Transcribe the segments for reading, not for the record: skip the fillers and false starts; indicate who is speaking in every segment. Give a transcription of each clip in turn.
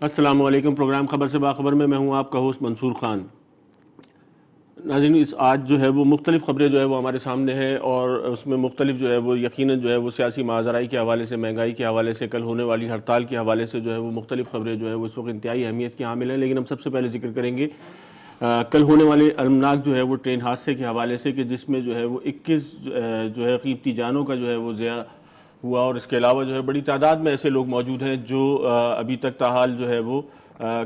Speaker 1: السلام علیکم۔ پروگرام خبر سے باخبر میں ہوں آپ کا ہوسٹ منصور خان۔ ناظرین، آج جو ہے وہ مختلف خبریں جو ہے وہ ہمارے سامنے ہیں، اور اس میں مختلف جو ہے وہ یقیناً جو ہے وہ سیاسی ماجرائی کے حوالے سے، مہنگائی کے حوالے سے، کل ہونے والی ہڑتال کے حوالے سے جو ہے وہ مختلف خبریں جو ہے وہ اس وقت انتہائی اہمیت کی حامل ہیں۔ لیکن ہم سب سے پہلے ذکر کریں گے کل ہونے والے المناک جو ہے وہ ٹرین حادثے کے حوالے سے، کہ جس میں جو ہے وہ 21 جو ہے قیمتی جانوں کا جو ہے وہ ضیاع ہوا، اور اس کے علاوہ جو ہے بڑی تعداد میں ایسے لوگ موجود ہیں جو ابھی تک تاحال جو ہے وہ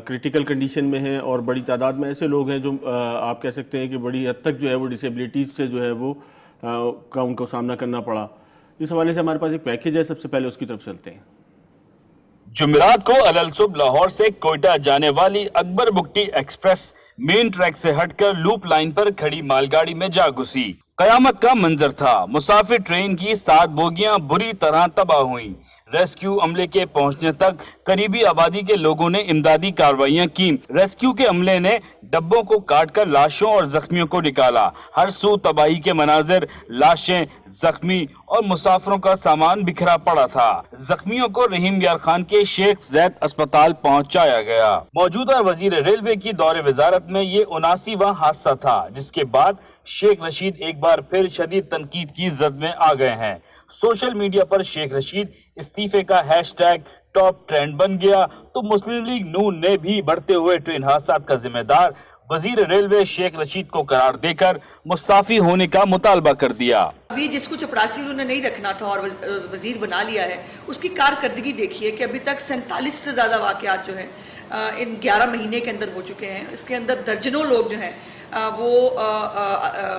Speaker 1: کرٹیکل کنڈیشن میں ہیں، اور بڑی تعداد میں ایسے لوگ ہیں جو آپ کہہ سکتے ہیں کہ بڑی حد تک جو ہے وہ ڈسیبلٹیز سے جو ہے وہ ان کو سامنا کرنا پڑا۔ اس حوالے سے ہمارے پاس ایک پیکیج ہے، سب سے پہلے اس کی طرف چلتے ہیں۔
Speaker 2: جمعرات کو الالصبح لاہور سے کوئٹہ جانے والی اکبر بگٹی ایکسپریس مین ٹریک سے ہٹ کر لوپ لائن پر کھڑی مال گاڑی میں جا گھسی۔ قیامت کا منظر تھا۔ مسافر ٹرین کی 7 بوگیاں بری طرح تباہ ہوئیں۔ ریسکیو عملے کے پہنچنے تک قریبی آبادی کے لوگوں نے امدادی کارروائیاں کی۔ ریسکیو کے عملے نے ڈبوں کو کاٹ کر لاشوں اور زخمیوں کو نکالا۔ ہر سو تباہی کے مناظر، لاشیں، زخمی اور مسافروں کا سامان بکھرا پڑا تھا۔ زخمیوں کو رحیم یار خان کے شیخ زید اسپتال پہنچایا گیا۔ موجودہ وزیر ریلوے کی دور وزارت میں یہ 79واں حادثہ تھا، جس کے بعد شیخ رشید ایک بار پھر شدید تنقید کی زد میں آ گئے ہیں۔ سوشل میڈیا پر شیخ رشید استعفے کا ہیش ٹیگ ٹاپ ٹرینڈ بن گیا، تو مسلم لیگ نون نے بھی بڑھتے ہوئے ٹرین حادثات کا ذمہ دار وزیر ریلوے شیخ رشید کو قرار دے کر مستعفی ہونے کا مطالبہ کر دیا۔
Speaker 3: ابھی جس کو چپڑاسی انہوں نے نہیں رکھنا تھا اور وزیر بنا لیا ہے، اس کی کارکردگی دیکھیے کہ ابھی تک 47 سے زیادہ واقعات جو ہیں ان 11 مہینے کے اندر ہو چکے ہیں۔ اس کے اندر درجنوں لوگ جو ہیں وہ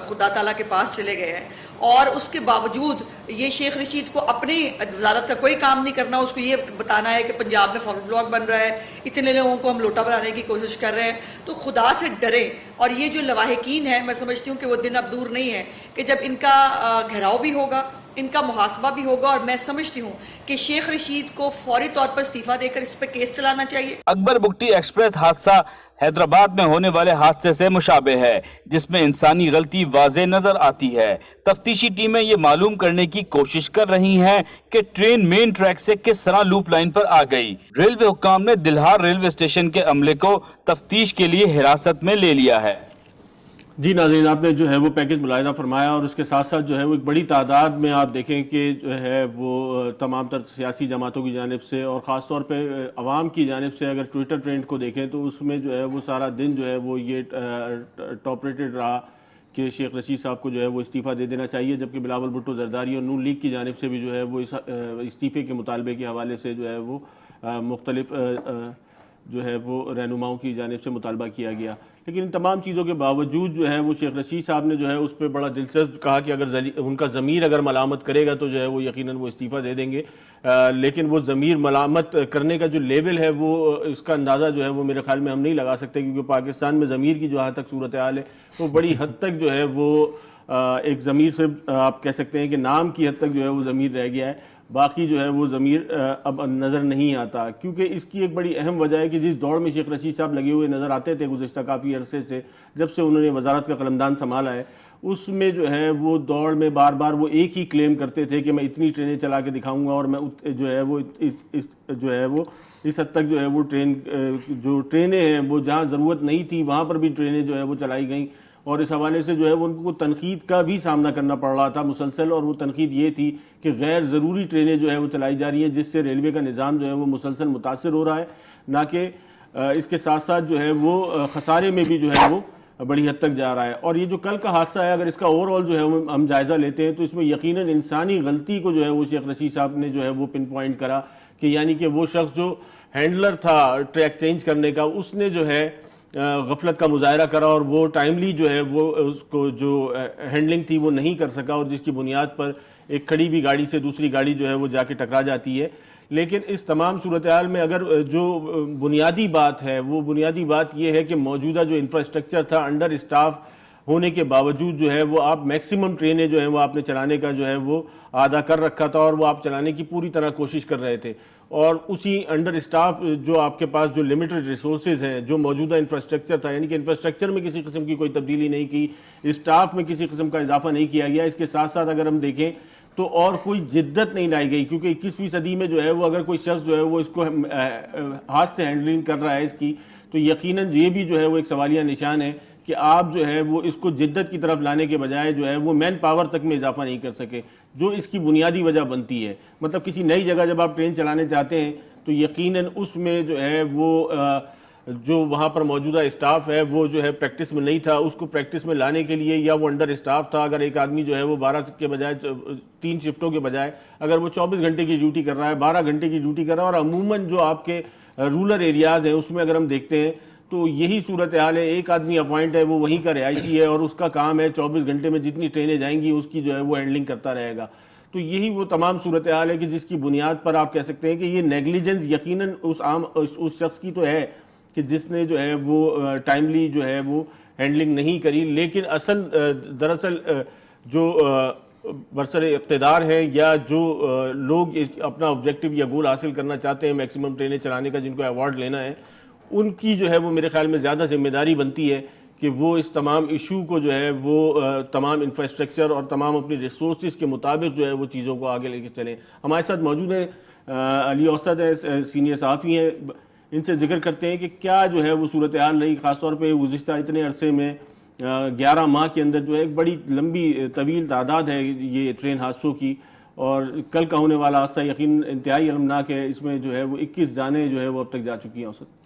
Speaker 3: خدا تعالیٰ کے پاس چلے گئے ہیں، اور اس کے باوجود یہ شیخ رشید کو اپنی وزارت کا کوئی کام نہیں کرنا، اس کو یہ بتانا ہے کہ پنجاب میں فوڈ بلاک بن رہا ہے، اتنے لوگوں کو ہم لوٹا بنانے کی کوشش کر رہے ہیں۔ تو خدا سے ڈریں، اور یہ جو لواحقین ہیں، میں سمجھتی ہوں کہ وہ دن اب دور نہیں ہے کہ جب ان کا گھیراؤ بھی ہوگا، ان کا محاسبہ بھی ہوگا، اور میں سمجھتی ہوں کہ شیخ رشید کو فوری طور پر استعفیٰ دے کر اس پہ کیس چلانا چاہیے۔
Speaker 2: اکبر بگٹی ایکسپریس حادثہ حیدرآباد میں ہونے والے حادثے سے مشابہ ہے، جس میں انسانی غلطی واضح نظر آتی ہے۔ تفتیشی ٹیمیں یہ معلوم کرنے کی کوشش کر رہی ہیں کہ ٹرین مین ٹریک سے کس طرح لوپ لائن پر آ گئی۔ ریلوے حکام نے دلہار ریلوے اسٹیشن کے عملے کو تفتیش کے لیے حراست میں لے لیا ہے۔
Speaker 1: جی ناظرین، آپ نے جو ہے وہ پیکج ملاحظہ فرمایا، اور اس کے ساتھ ساتھ جو ہے وہ ایک بڑی تعداد میں آپ دیکھیں کہ جو ہے وہ تمام تر سیاسی جماعتوں کی جانب سے، اور خاص طور پہ عوام کی جانب سے اگر ٹویٹر ٹرینڈ کو دیکھیں تو اس میں جو ہے وہ سارا دن جو ہے وہ یہ ٹاپ ریٹڈ رہا کہ شیخ رشید صاحب کو جو ہے وہ استعفیٰ دے دینا چاہیے، جبکہ بلاول بھٹو زرداری اور نون لیگ کی جانب سے بھی جو ہے وہ اس استعفے کے مطالبے کے حوالے سے جو ہے وہ مختلف جو ہے وہ رہنماؤں کی جانب سے مطالبہ کیا گیا۔ لیکن ان تمام چیزوں کے باوجود جو ہے وہ شیخ رشید صاحب نے جو ہے اس پہ بڑا دلچسپ کہا کہ اگر ان کا ضمیر اگر ملامت کرے گا تو جو ہے وہ یقیناً وہ استعفیٰ دے دیں گے، لیکن وہ ضمیر ملامت کرنے کا جو لیول ہے وہ اس کا اندازہ جو ہے وہ میرے خیال میں ہم نہیں لگا سکتے، کیونکہ پاکستان میں ضمیر کی جہاں تک صورتحال ہے وہ بڑی حد تک جو ہے وہ ایک ضمیر سے آپ کہہ سکتے ہیں کہ نام کی حد تک جو ہے وہ ضمیر رہ گیا ہے، باقی جو ہے وہ ضمیر اب نظر نہیں آتا۔ کیونکہ اس کی ایک بڑی اہم وجہ ہے کہ جس دوڑ میں شیخ رشید صاحب لگے ہوئے نظر آتے تھے گزشتہ کافی عرصے سے، جب سے انہوں نے وزارت کا قلمدان سنبھالا ہے، اس میں جو ہے وہ دوڑ میں بار بار وہ ایک ہی کلیم کرتے تھے کہ میں اتنی ٹرینیں چلا کے دکھاؤں گا، اور میں جو ہے وہ اس حد تک جو ہے وہ ٹرینیں ہیں وہ جہاں ضرورت نہیں تھی وہاں پر بھی ٹرینیں جو ہے وہ چلائی گئیں، اور اس حوالے سے جو ہے وہ ان کو تنقید کا بھی سامنا کرنا پڑ رہا تھا مسلسل، اور وہ تنقید یہ تھی کہ غیر ضروری ٹرینیں جو ہے وہ چلائی جا رہی ہیں، جس سے ریلوے کا نظام جو ہے وہ مسلسل متاثر ہو رہا ہے، نہ کہ اس کے ساتھ ساتھ جو ہے وہ خسارے میں بھی جو ہے وہ بڑی حد تک جا رہا ہے۔ اور یہ جو کل کا حادثہ ہے، اگر اس کا اوور آل جو ہے ہم جائزہ لیتے ہیں تو اس میں یقیناً انسانی غلطی کو جو ہے وہ شیخ رشید صاحب نے جو ہے وہ پن پوائنٹ کرا، کہ یعنی کہ وہ شخص جو ہینڈلر تھا ٹریک چینج کرنے کا، اس نے جو ہے غفلت کا مظاہرہ کرا، اور وہ ٹائملی جو ہے وہ اس کو جو ہینڈلنگ تھی وہ نہیں کر سکا، اور جس کی بنیاد پر ایک کھڑی ہوئی گاڑی سے دوسری گاڑی جو ہے وہ جا کے ٹکرا جاتی ہے۔ لیکن اس تمام صورتحال میں اگر جو بنیادی بات ہے وہ بنیادی بات یہ ہے کہ موجودہ جو انفراسٹرکچر تھا انڈر اسٹاف ہونے کے باوجود جو ہے وہ آپ میکسیمم ٹرینیں جو ہیں وہ آپ نے چلانے کا جو ہے وہ آدھا کر رکھا تھا، اور وہ آپ چلانے کی پوری طرح کوشش کر رہے تھے، اور اسی انڈر اسٹاف جو آپ کے پاس جو لمیٹڈ ریسورسز ہیں، جو موجودہ انفراسٹرکچر تھا، یعنی کہ انفراسٹرکچر میں کسی قسم کی کوئی تبدیلی نہیں کی، اسٹاف میں کسی قسم کا اضافہ نہیں کیا گیا۔ اس کے ساتھ ساتھ اگر ہم دیکھیں تو اور کوئی جدت نہیں لائی گئی، کیونکہ 21ویں صدی میں جو ہے وہ اگر کوئی شخص جو ہے وہ اس کو ہاتھ سے ہینڈلنگ کر رہا ہے اس کی، تو یقیناً یہ بھی جو ہے وہ ایک سوالیہ نشان ہے کہ آپ جو ہے وہ اس کو جدت کی طرف لانے کے بجائے جو ہے وہ مین پاور تک میں اضافہ نہیں کر سکے، جو اس کی بنیادی وجہ بنتی ہے۔ مطلب کسی نئی جگہ جب آپ ٹرین چلانے چاہتے ہیں تو یقیناً اس میں جو ہے وہ جو وہاں پر موجودہ اسٹاف ہے وہ جو ہے پریکٹس میں نہیں تھا، اس کو پریکٹس میں لانے کے لیے یا وہ انڈر اسٹاف تھا، اگر ایک آدمی جو ہے وہ 12 کے بجائے 3 شفٹوں کے بجائے اگر وہ 24 گھنٹے کی ڈیوٹی کر رہا ہے، 12 گھنٹے کی ڈیوٹی کر رہا ہے، اور عموماً جو آپ کے رورل ایریاز ہیں اس میں اگر ہم دیکھتے ہیں تو یہی صورتحال ہے، ایک آدمی اپوائنٹ ہے، وہ وہیں کا رہائشی ہے اور اس کا کام ہے 24 گھنٹے میں جتنی ٹرینیں جائیں گی اس کی جو ہے وہ ہینڈلنگ کرتا رہے گا۔ تو یہی وہ تمام صورتحال ہے کہ جس کی بنیاد پر آپ کہہ سکتے ہیں کہ یہ نیگلیجنس یقیناً اس شخص کی تو ہے کہ جس نے جو ہے وہ ٹائملی جو ہے وہ ہینڈلنگ نہیں کری، لیکن دراصل جو برسر اقتدار ہے یا جو لوگ اپنا آبجیکٹو یا گول حاصل کرنا چاہتے ہیں میکسیمم ٹرینیں چلانے کا، جن کو ایوارڈ لینا ہے، ان کی جو ہے وہ میرے خیال میں زیادہ ذمہ داری بنتی ہے کہ وہ اس تمام ایشو کو جو ہے وہ تمام انفراسٹرکچر اور تمام اپنی ریسورسز کے مطابق جو ہے وہ چیزوں کو آگے لے کے چلیں۔ ہمارے ساتھ موجود ہیں علی اوسط ہیں، سینئر صحافی ہیں، ان سے ذکر کرتے ہیں کہ کیا جو ہے وہ صورتحال رہی، خاص طور پہ گزشتہ اتنے عرصے میں 11 ماہ کے اندر جو ہے ایک بڑی لمبی طویل تعداد ہے یہ ٹرین حادثوں کی، اور کل کا ہونے والا حادثہ یقین انتہائی المناک ہے، اس میں جو ہے وہ 21 جانیں جو ہے وہ اب تک جا چکی ہیں۔ اوسط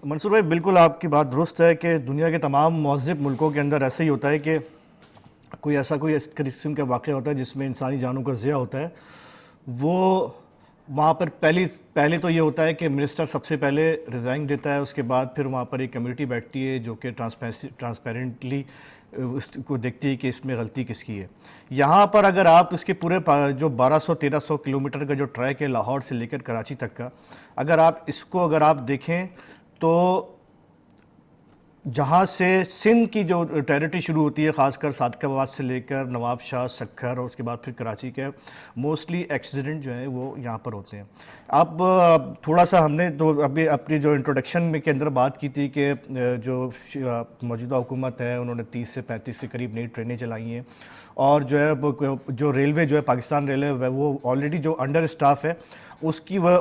Speaker 4: منصور بھائی بالکل آپ کی بات درست ہے کہ دنیا کے تمام مہذب ملکوں کے اندر ایسا ہی ہوتا ہے کہ کوئی اس قسم کا واقعہ ہوتا ہے جس میں انسانی جانوں کا ضیاع ہوتا ہے، وہ وہاں پر پہلے تو یہ ہوتا ہے کہ منسٹر سب سے پہلے ریزائن دیتا ہے، اس کے بعد پھر وہاں پر ایک کمیٹی بیٹھتی ہے جو کہ ٹرانسپیرنٹلی اس کو دیکھتی ہے کہ اس میں غلطی کس کی ہے۔ یہاں پر اگر آپ اس کے پورے جو 1200-1300 کلومیٹر کا جو ٹریک ہے لاہور سے لے کر کراچی تک کا، اگر آپ دیکھیں تو جہاں سے سندھ کی جو ٹیریٹری شروع ہوتی ہے، خاص کر صادق آباد سے لے کر نواب شاہ، سکھر اور اس کے بعد پھر کراچی کے موسٹلی ایکسیڈنٹ جو ہیں وہ یہاں پر ہوتے ہیں۔ اب تھوڑا سا ہم نے تو ابھی اپنی جو انٹروڈکشن میں کے اندر بات کی تھی کہ جو موجودہ حکومت ہے انہوں نے 30 سے 35 کے قریب نئی ٹرینیں چلائی ہیں، اور جو ہے جو ریلوے جو ہے پاکستان ریلوے وہ آلریڈی جو انڈر اسٹاف ہے اس کی وہ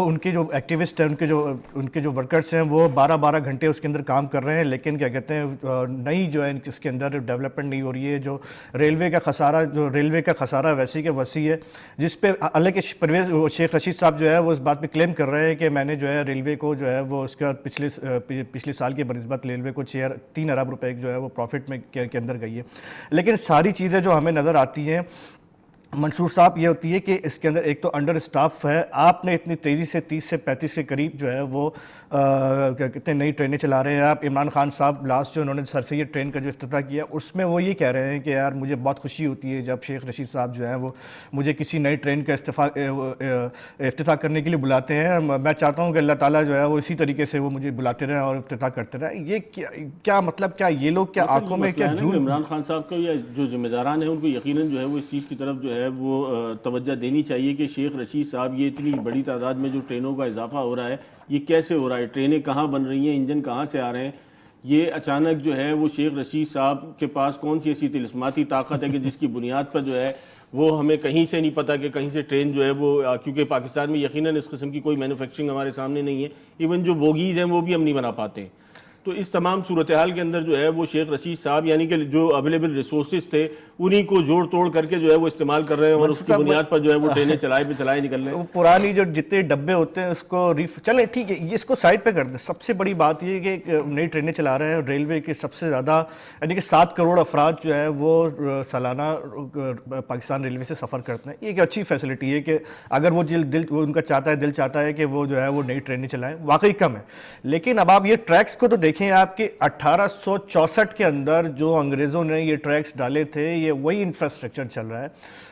Speaker 4: ان کے جو ایکٹیوسٹ ہیں، ان کے جو ورکرز ہیں وہ 12 گھنٹے اس کے اندر کام کر رہے ہیں، لیکن کیا کہتے ہیں نئی جو ہے اس کے اندر ڈیولپمنٹ نہیں ہو رہی ہے۔ جو ریلوے کا خسارہ ویسے کہ وسیع ہے، جس پہ حالانکہ شیخ رشید صاحب جو ہے وہ اس بات پہ کلیم کر رہے ہیں کہ میں نے جو ہے ریلوے کو جو ہے وہ اس کا پچھلے سال کی بنسبت ریلوے کو 3 ارب روپے جو ہے وہ پروفٹ میں کے اندر گئی ہے، لیکن ساری چیزیں جو ہمیں نظر آتی ہیں منصور صاحب یہ ہوتی ہے کہ اس کے اندر ایک تو انڈر اسٹاف ہے، آپ نے اتنی تیزی سے 30 سے 35 کے قریب جو ہے وہ کیا کہتے ہیں نئی ٹرینیں چلا رہے ہیں۔ آپ عمران خان صاحب لاسٹ جو انہوں نے سر سید ٹرین کا جو افتتاح کیا اس میں وہ یہ کہہ رہے ہیں کہ یار مجھے بہت خوشی ہوتی ہے جب شیخ رشید صاحب جو ہیں وہ مجھے کسی نئی ٹرین کا افتتاح کرنے کے لیے بلاتے ہیں، میں چاہتا ہوں کہ اللہ تعالیٰ جو ہے وہ اسی طریقے سے وہ مجھے بلاتے رہیں اور افتتاح کرتے رہیں۔ یہ کیا مطلب، کیا یہ لوگ کیا آنکھوں میں کیا جھوٹ؟
Speaker 1: عمران خان صاحب کو یا جو ذمہ داران ہیں ان کو یقیناً جو ہے وہ اس چیز کی طرف جو ہے وہ توجہ دینی چاہیے کہ شیخ رشید صاحب یہ اتنی بڑی تعداد میں جو ٹرینوں کا اضافہ ہو رہا ہے یہ کیسے ہو رہا ہے، ٹرینیں کہاں بن رہی ہیں، انجن کہاں سے آ رہے ہیں، یہ اچانک جو ہے وہ شیخ رشید صاحب کے پاس کون سی ایسی طلسماتی طاقت ہے کہ جس کی بنیاد پر جو ہے وہ ہمیں کہیں سے نہیں پتہ کہ کہیں سے ٹرین جو ہے وہ، کیونکہ پاکستان میں یقیناً اس قسم کی کوئی مینوفیکچرنگ ہمارے سامنے نہیں ہے، ایون جو بوگیز ہیں وہ بھی ہم نہیں بنا پاتے ہیں۔ تو اس تمام صورتحال کے اندر جو ہے وہ شیخ رشید صاحب یعنی کہ جو اویلیبل ریسورسز تھے انہی کو جوڑ توڑ کر کے جو ہے وہ استعمال کر رہے ہیں اور اس کی بنیاد پر جو ہے وہ ٹرینیں چلائے نکل رہے ہیں۔
Speaker 4: پرانی جو جتنے ڈبے ہوتے ہیں اس کو چلیں ٹھیک ہے، اس کو سائڈ پہ کر دیں۔ سب سے بڑی بات یہ کہ نئی ٹرینیں چلا رہے ہیں، ریلوے کے سب سے زیادہ یعنی کہ 7 کروڑ افراد جو ہے وہ سالانہ پاکستان ریلوے سے سفر کرتے ہیں۔ یہ ایک اچھی فیسلٹی ہے کہ اگر وہ ان کا دل چاہتا ہے کہ وہ جو ہے وہ نئی ٹرینیں چلائیں، واقعی کم ہے۔ لیکن اب آپ یہ ٹریکس کو تو دیکھیں آپ کہ 1864 کے اندر جو انگریزوں نے یہ ٹریکس ڈالے تھے یہ وہی انفراسٹرکچر چل رہا ہے،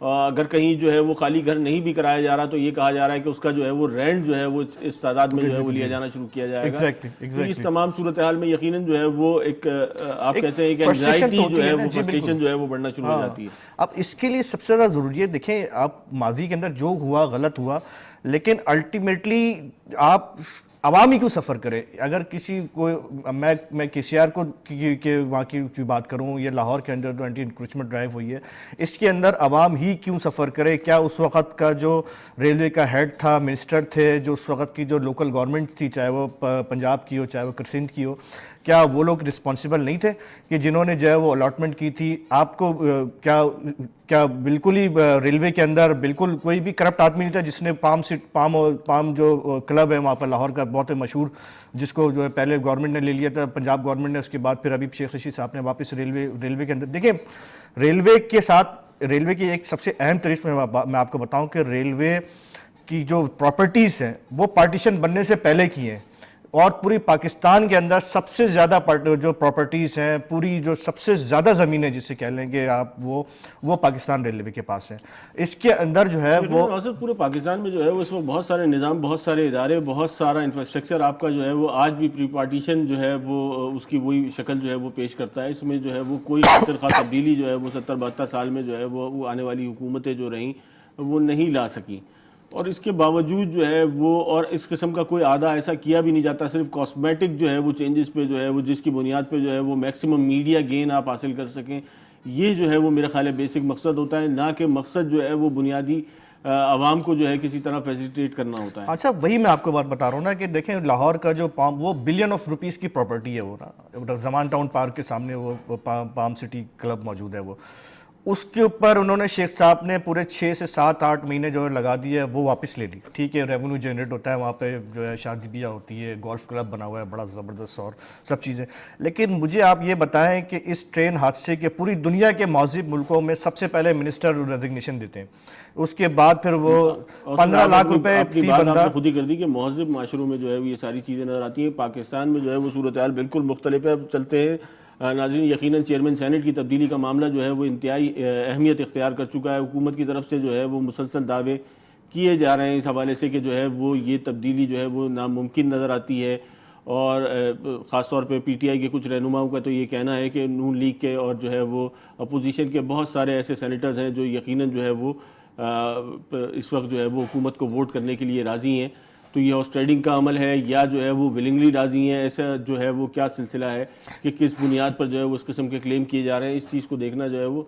Speaker 1: اگر کہیں جو ہے وہ خالی گھر نہیں بھی کرایا جا رہا تو یہ کہا جا رہا ہے کہ اس کا جو ہے وہ رینٹ جو ہے وہ اس تعداد میں جو ہے وہ لیا جانا شروع کیا جائے گا. تو اس تمام صورتحال میں یقیناً جو ہے وہ ایک آپ کہتے ہیں کہ انزائٹی جو ہے وہ فرسٹریشن جو ہے وہ بڑھنا شروع ہو جاتی ہے.
Speaker 4: اب اس کے لیے سب سے زیادہ ضروری ہے، دیکھیں آپ ماضی کے اندر جو ہوا غلط ہوا، لیکن الٹیمیٹلی آپ عوامی کیوں سفر کرے. اگر کسی کو میں کے سی آر کو وہاں کی بات کروں، یہ لاہور کے اندر جو اینٹی انکروچمنٹ ڈرائیو ہوئی ہے، اس کے اندر عوام ہی کیوں سفر کرے؟ کیا اس وقت کا جو ریلوے کا ہیڈ تھا، منسٹر تھے، جو اس وقت کی جو لوکل گورنمنٹ تھی، چاہے وہ پنجاب کی ہو چاہے وہ سندھ کی ہو، کیا وہ لوگ رسپانسیبل نہیں تھے کہ جنہوں نے جو ہے وہ الاٹمنٹ کی تھی؟ آپ کو کیا بالکل ہی ریلوے کے اندر بالکل کوئی بھی کرپٹ آدمی نہیں تھا جس نے پام جو کلب ہے وہاں پر لاہور کا بہت مشہور، جس کو جو ہے پہلے گورنمنٹ نے لے لیا تھا، پنجاب گورنمنٹ نے، اس کے بعد پھر ابھی شیخ رشید صاحب نے واپس ریلوے کے اندر. دیکھیں ریلوے کے ساتھ ریلوے کی ایک سب سے اہم طریق میں آپ کو بتاؤں کہ ریلوے کی جو پراپرٹیز ہیں وہ پارٹیشن بننے سے پہلے کی ہیں، اور پوری پاکستان کے اندر سب سے زیادہ جو پراپرٹیز ہیں، پوری جو سب سے زیادہ زمینیں جسے کہہ لیں گے آپ، وہ پاکستان ریلوے کے پاس ہیں. اس کے اندر جو ہے وہ
Speaker 1: پورے پاکستان میں جو ہے وہ اس وقت بہت سارے نظام، بہت سارے ادارے، بہت سارا انفراسٹرکچر آپ کا جو ہے وہ آج بھی پری پارٹیشن جو ہے وہ اس کی وہی شکل جو ہے وہ پیش کرتا ہے. اس میں جو ہے وہ کوئی خاطر خواہ تبدیلی جو ہے وہ 70-72 سال میں جو ہے وہ آنے والی حکومتیں جو رہیں وہ نہیں لا سکیں، اور اس کے باوجود جو ہے وہ اور اس قسم کا کوئی عادہ ایسا کیا بھی نہیں جاتا. صرف کاسمیٹک جو ہے وہ چینجز پہ جو ہے وہ جس کی بنیاد پہ جو ہے وہ میکسیمم میڈیا گین آپ حاصل کر سکیں، یہ جو ہے وہ میرا خیال ہے بیسک مقصد ہوتا ہے، نہ کہ مقصد جو ہے وہ بنیادی عوام کو جو ہے کسی طرح فیسیلیٹیٹ کرنا ہوتا ہے.
Speaker 4: اچھا وہی میں آپ کو بات بتا رہا ہوں نا کہ دیکھیں لاہور کا جو وہ بلین آف روپیز کی پراپرٹی ہے، وہ زمان ٹاؤن پارک کے سامنے وہ پام سٹی کلب موجود ہے، وہ اس کے اوپر انہوں نے شیخ صاحب نے پورے 6 سے 7-8 مہینے جو لگا دیے، وہ واپس لے لی. ٹھیک ہے، ریونیو جنریٹ ہوتا ہے وہاں پہ، جو ہے شادی بیاہ ہوتی ہے، گولف کلب بنا ہوا ہے بڑا زبردست اور سب چیزیں. لیکن مجھے آپ یہ بتائیں کہ اس ٹرین حادثے کے پوری دنیا کے مہذب ملکوں میں سب سے پہلے منسٹر ریزگنیشن دیتے ہیں، اس کے بعد پھر وہ 15 لاکھ روپے فی بندہ.
Speaker 1: خود ہی کر دی کہ مہذب معاشروں میں جو ہے یہ ساری چیزیں نظر آتی ہیں. پاکستان میں جو ہے وہ صورتحال بالکل مختلف ہے. چلتے ہیں ناظرین، یقیناً چیئرمین سینٹ کی تبدیلی کا معاملہ جو ہے وہ انتہائی اہمیت اختیار کر چکا ہے. حکومت کی طرف سے جو ہے وہ مسلسل دعوے کیے جا رہے ہیں اس حوالے سے کہ جو ہے وہ یہ تبدیلی جو ہے وہ ناممکن نظر آتی ہے، اور خاص طور پہ پی ٹی آئی کے کچھ رہنماؤں کا تو یہ کہنا ہے کہ نون لیگ کے اور جو ہے وہ اپوزیشن کے بہت سارے ایسے سینیٹرز ہیں جو یقیناً جو ہے وہ اس وقت جو ہے وہ حکومت کو ووٹ کرنے کے لیے راضی ہیں. تو یہ ہاؤس ٹریڈنگ کا عمل ہے یا جو ہے وہ ولنگلی راضی ہیں؟ ایسا جو ہے وہ کیا سلسلہ ہے کہ کس بنیاد پر جو ہے وہ اس قسم کے کلیم کیے جا رہے ہیں؟ اس چیز کو دیکھنا جو ہے وہ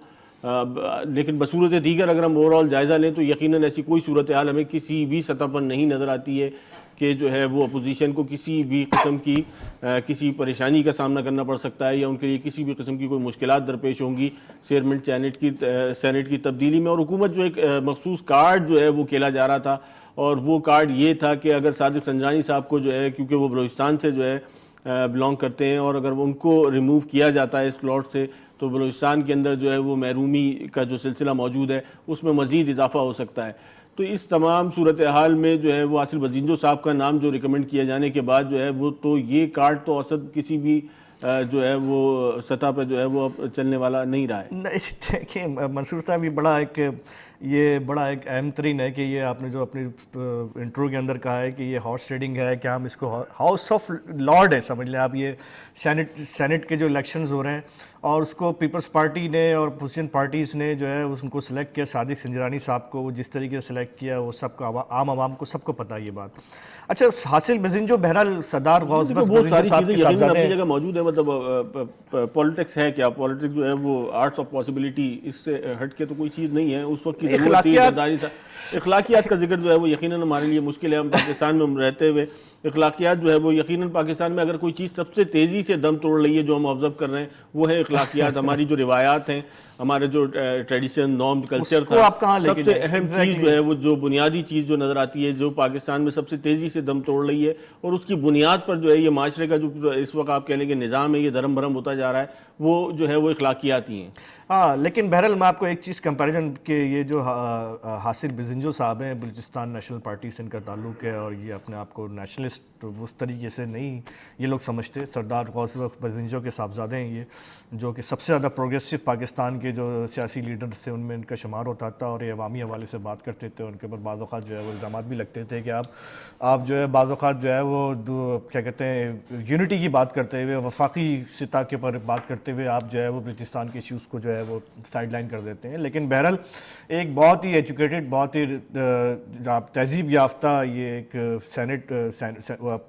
Speaker 1: لیکن بصورت دیگر اگر ہم اوور آل جائزہ لیں تو یقیناً ایسی کوئی صورتحال ہمیں کسی بھی سطح پر نہیں نظر آتی ہے کہ جو ہے وہ اپوزیشن کو کسی بھی قسم کی کسی پریشانی کا سامنا کرنا پڑ سکتا ہے، یا ان کے لیے کسی بھی قسم کی کوئی مشکلات درپیش ہوں گی چیئرمین سینٹ کی تبدیلی میں. اور حکومت جو ایک مخصوص کارڈ جو ہے وہ کھیلا جا رہا تھا، اور وہ کارڈ یہ تھا کہ اگر صادق سنجرانی صاحب کو جو ہے، کیونکہ وہ بلوچستان سے جو ہے بلانگ کرتے ہیں، اور اگر ان کو ریموو کیا جاتا ہے اس سلاٹ سے تو بلوچستان کے اندر جو ہے وہ محرومی کا جو سلسلہ موجود ہے اس میں مزید اضافہ ہو سکتا ہے. تو اس تمام صورتحال میں جو ہے وہ آصل بزنجو صاحب کا نام جو ریکمنڈ کیا جانے کے بعد جو ہے وہ تو یہ کارڈ تو اوسط کسی بھی جو ہے وہ سطح پہ جو ہے وہ چلنے والا نہیں رہا ہے.
Speaker 4: دیکھیں منصور صاحب، یہ بڑا ایک اہم ترین ہے کہ یہ آپ نے جو اپنی انٹرو کے اندر کہا ہے کہ یہ ہارس ٹریڈنگ ہے، کہ ہم اس کو ہاؤس آف لارڈ ہے سمجھ لیں آپ. یہ سینٹ کے جو الیکشنز ہو رہے ہیں اور اس کو پیپلز پارٹی نے اور اپوزیشن پارٹیز نے جو ہے ان کو سلیکٹ کیا، صادق سنجرانی صاحب کو جس طریقے سے سلیکٹ کیا وہ سب کو عام عوام کو سب کو پتہ ہے یہ بات. اچھا حاصل بزنجو بہرحال سردار غوث بخش
Speaker 1: بہت
Speaker 4: بزنجو
Speaker 1: ساری
Speaker 4: صاحب
Speaker 1: چیزیں
Speaker 4: کے ساتھ
Speaker 1: یقیناً
Speaker 4: جاتے
Speaker 1: اپنی
Speaker 4: ہیں.
Speaker 1: جگہ موجود ہے. مطلب پولیٹکس ہے کیا؟ پولیٹکس جو ہے وہ آرٹس آف پاسبلٹی، اس سے ہٹ کے تو کوئی چیز نہیں ہے. اس وقت کی ضرورت تھی اخلاقیات کا ذکر جو ہے وہ یقیناً ہمارے لیے مشکل ہے. ہم پاکستان میں رہتے ہوئے اخلاقیات جو ہے وہ یقیناً پاکستان میں اگر کوئی چیز سب سے تیزی سے دم توڑ رہی ہے جو ہم آبزرو کر رہے ہیں وہ ہے اخلاقیات. ہماری جو روایات ہیں، ہمارے جو ٹریڈیشن، نارم، کلچر تھا، سب سے اہم چیز جو ہے وہ جو بنیادی چیز جو نظر آتی ہے جو پاکستان میں سب سے تیزی سے دم توڑ رہی ہے، اور اس کی بنیاد پر جو ہے یہ معاشرے کا جو اس وقت آپ کہہ لیں کہ نظام ہے یہ دھرم بھرم ہوتا جا رہا ہے، وہ جو ہے وہ اخلاقیات ہی ہیں.
Speaker 4: ہاں لیکن بہرحال میں آپ کو ایک چیز کمپیریزن کہ یہ جو حاصل بزنجو صاحب ہیں، بلوچستان نیشنل پارٹی سے ان کا تعلق ہے اور یہ اپنے آپ کو نیشنلسٹ پاپولسٹ اس طریقے سے نہیں یہ لوگ سمجھتے. سردار غوث بزنجو کے صاحبزادے ہیں یہ, جو کہ سب سے زیادہ پروگریسو پاکستان کے جو سیاسی لیڈرز تھے ان میں ان کا شمار ہوتا تھا, اور یہ عوامی حوالے سے بات کرتے تھے. ان کے اوپر بعض اوقات جو ہے وہ الزامات بھی لگتے تھے کہ آپ جو ہے بعض اوقات جو ہے وہ کیا کہتے ہیں یونٹی کی بات کرتے ہوئے, وفاقی سطح کے اوپر بات کرتے ہوئے آپ جو ہے وہ بلوچستان کے ایشوز کو جو ہے وہ سائڈ لائن کر دیتے ہیں. لیکن بہرحال ایک بہت ہی ایجوکیٹڈ, بہت ہی تہذیب یافتہ یہ ایک سینٹ,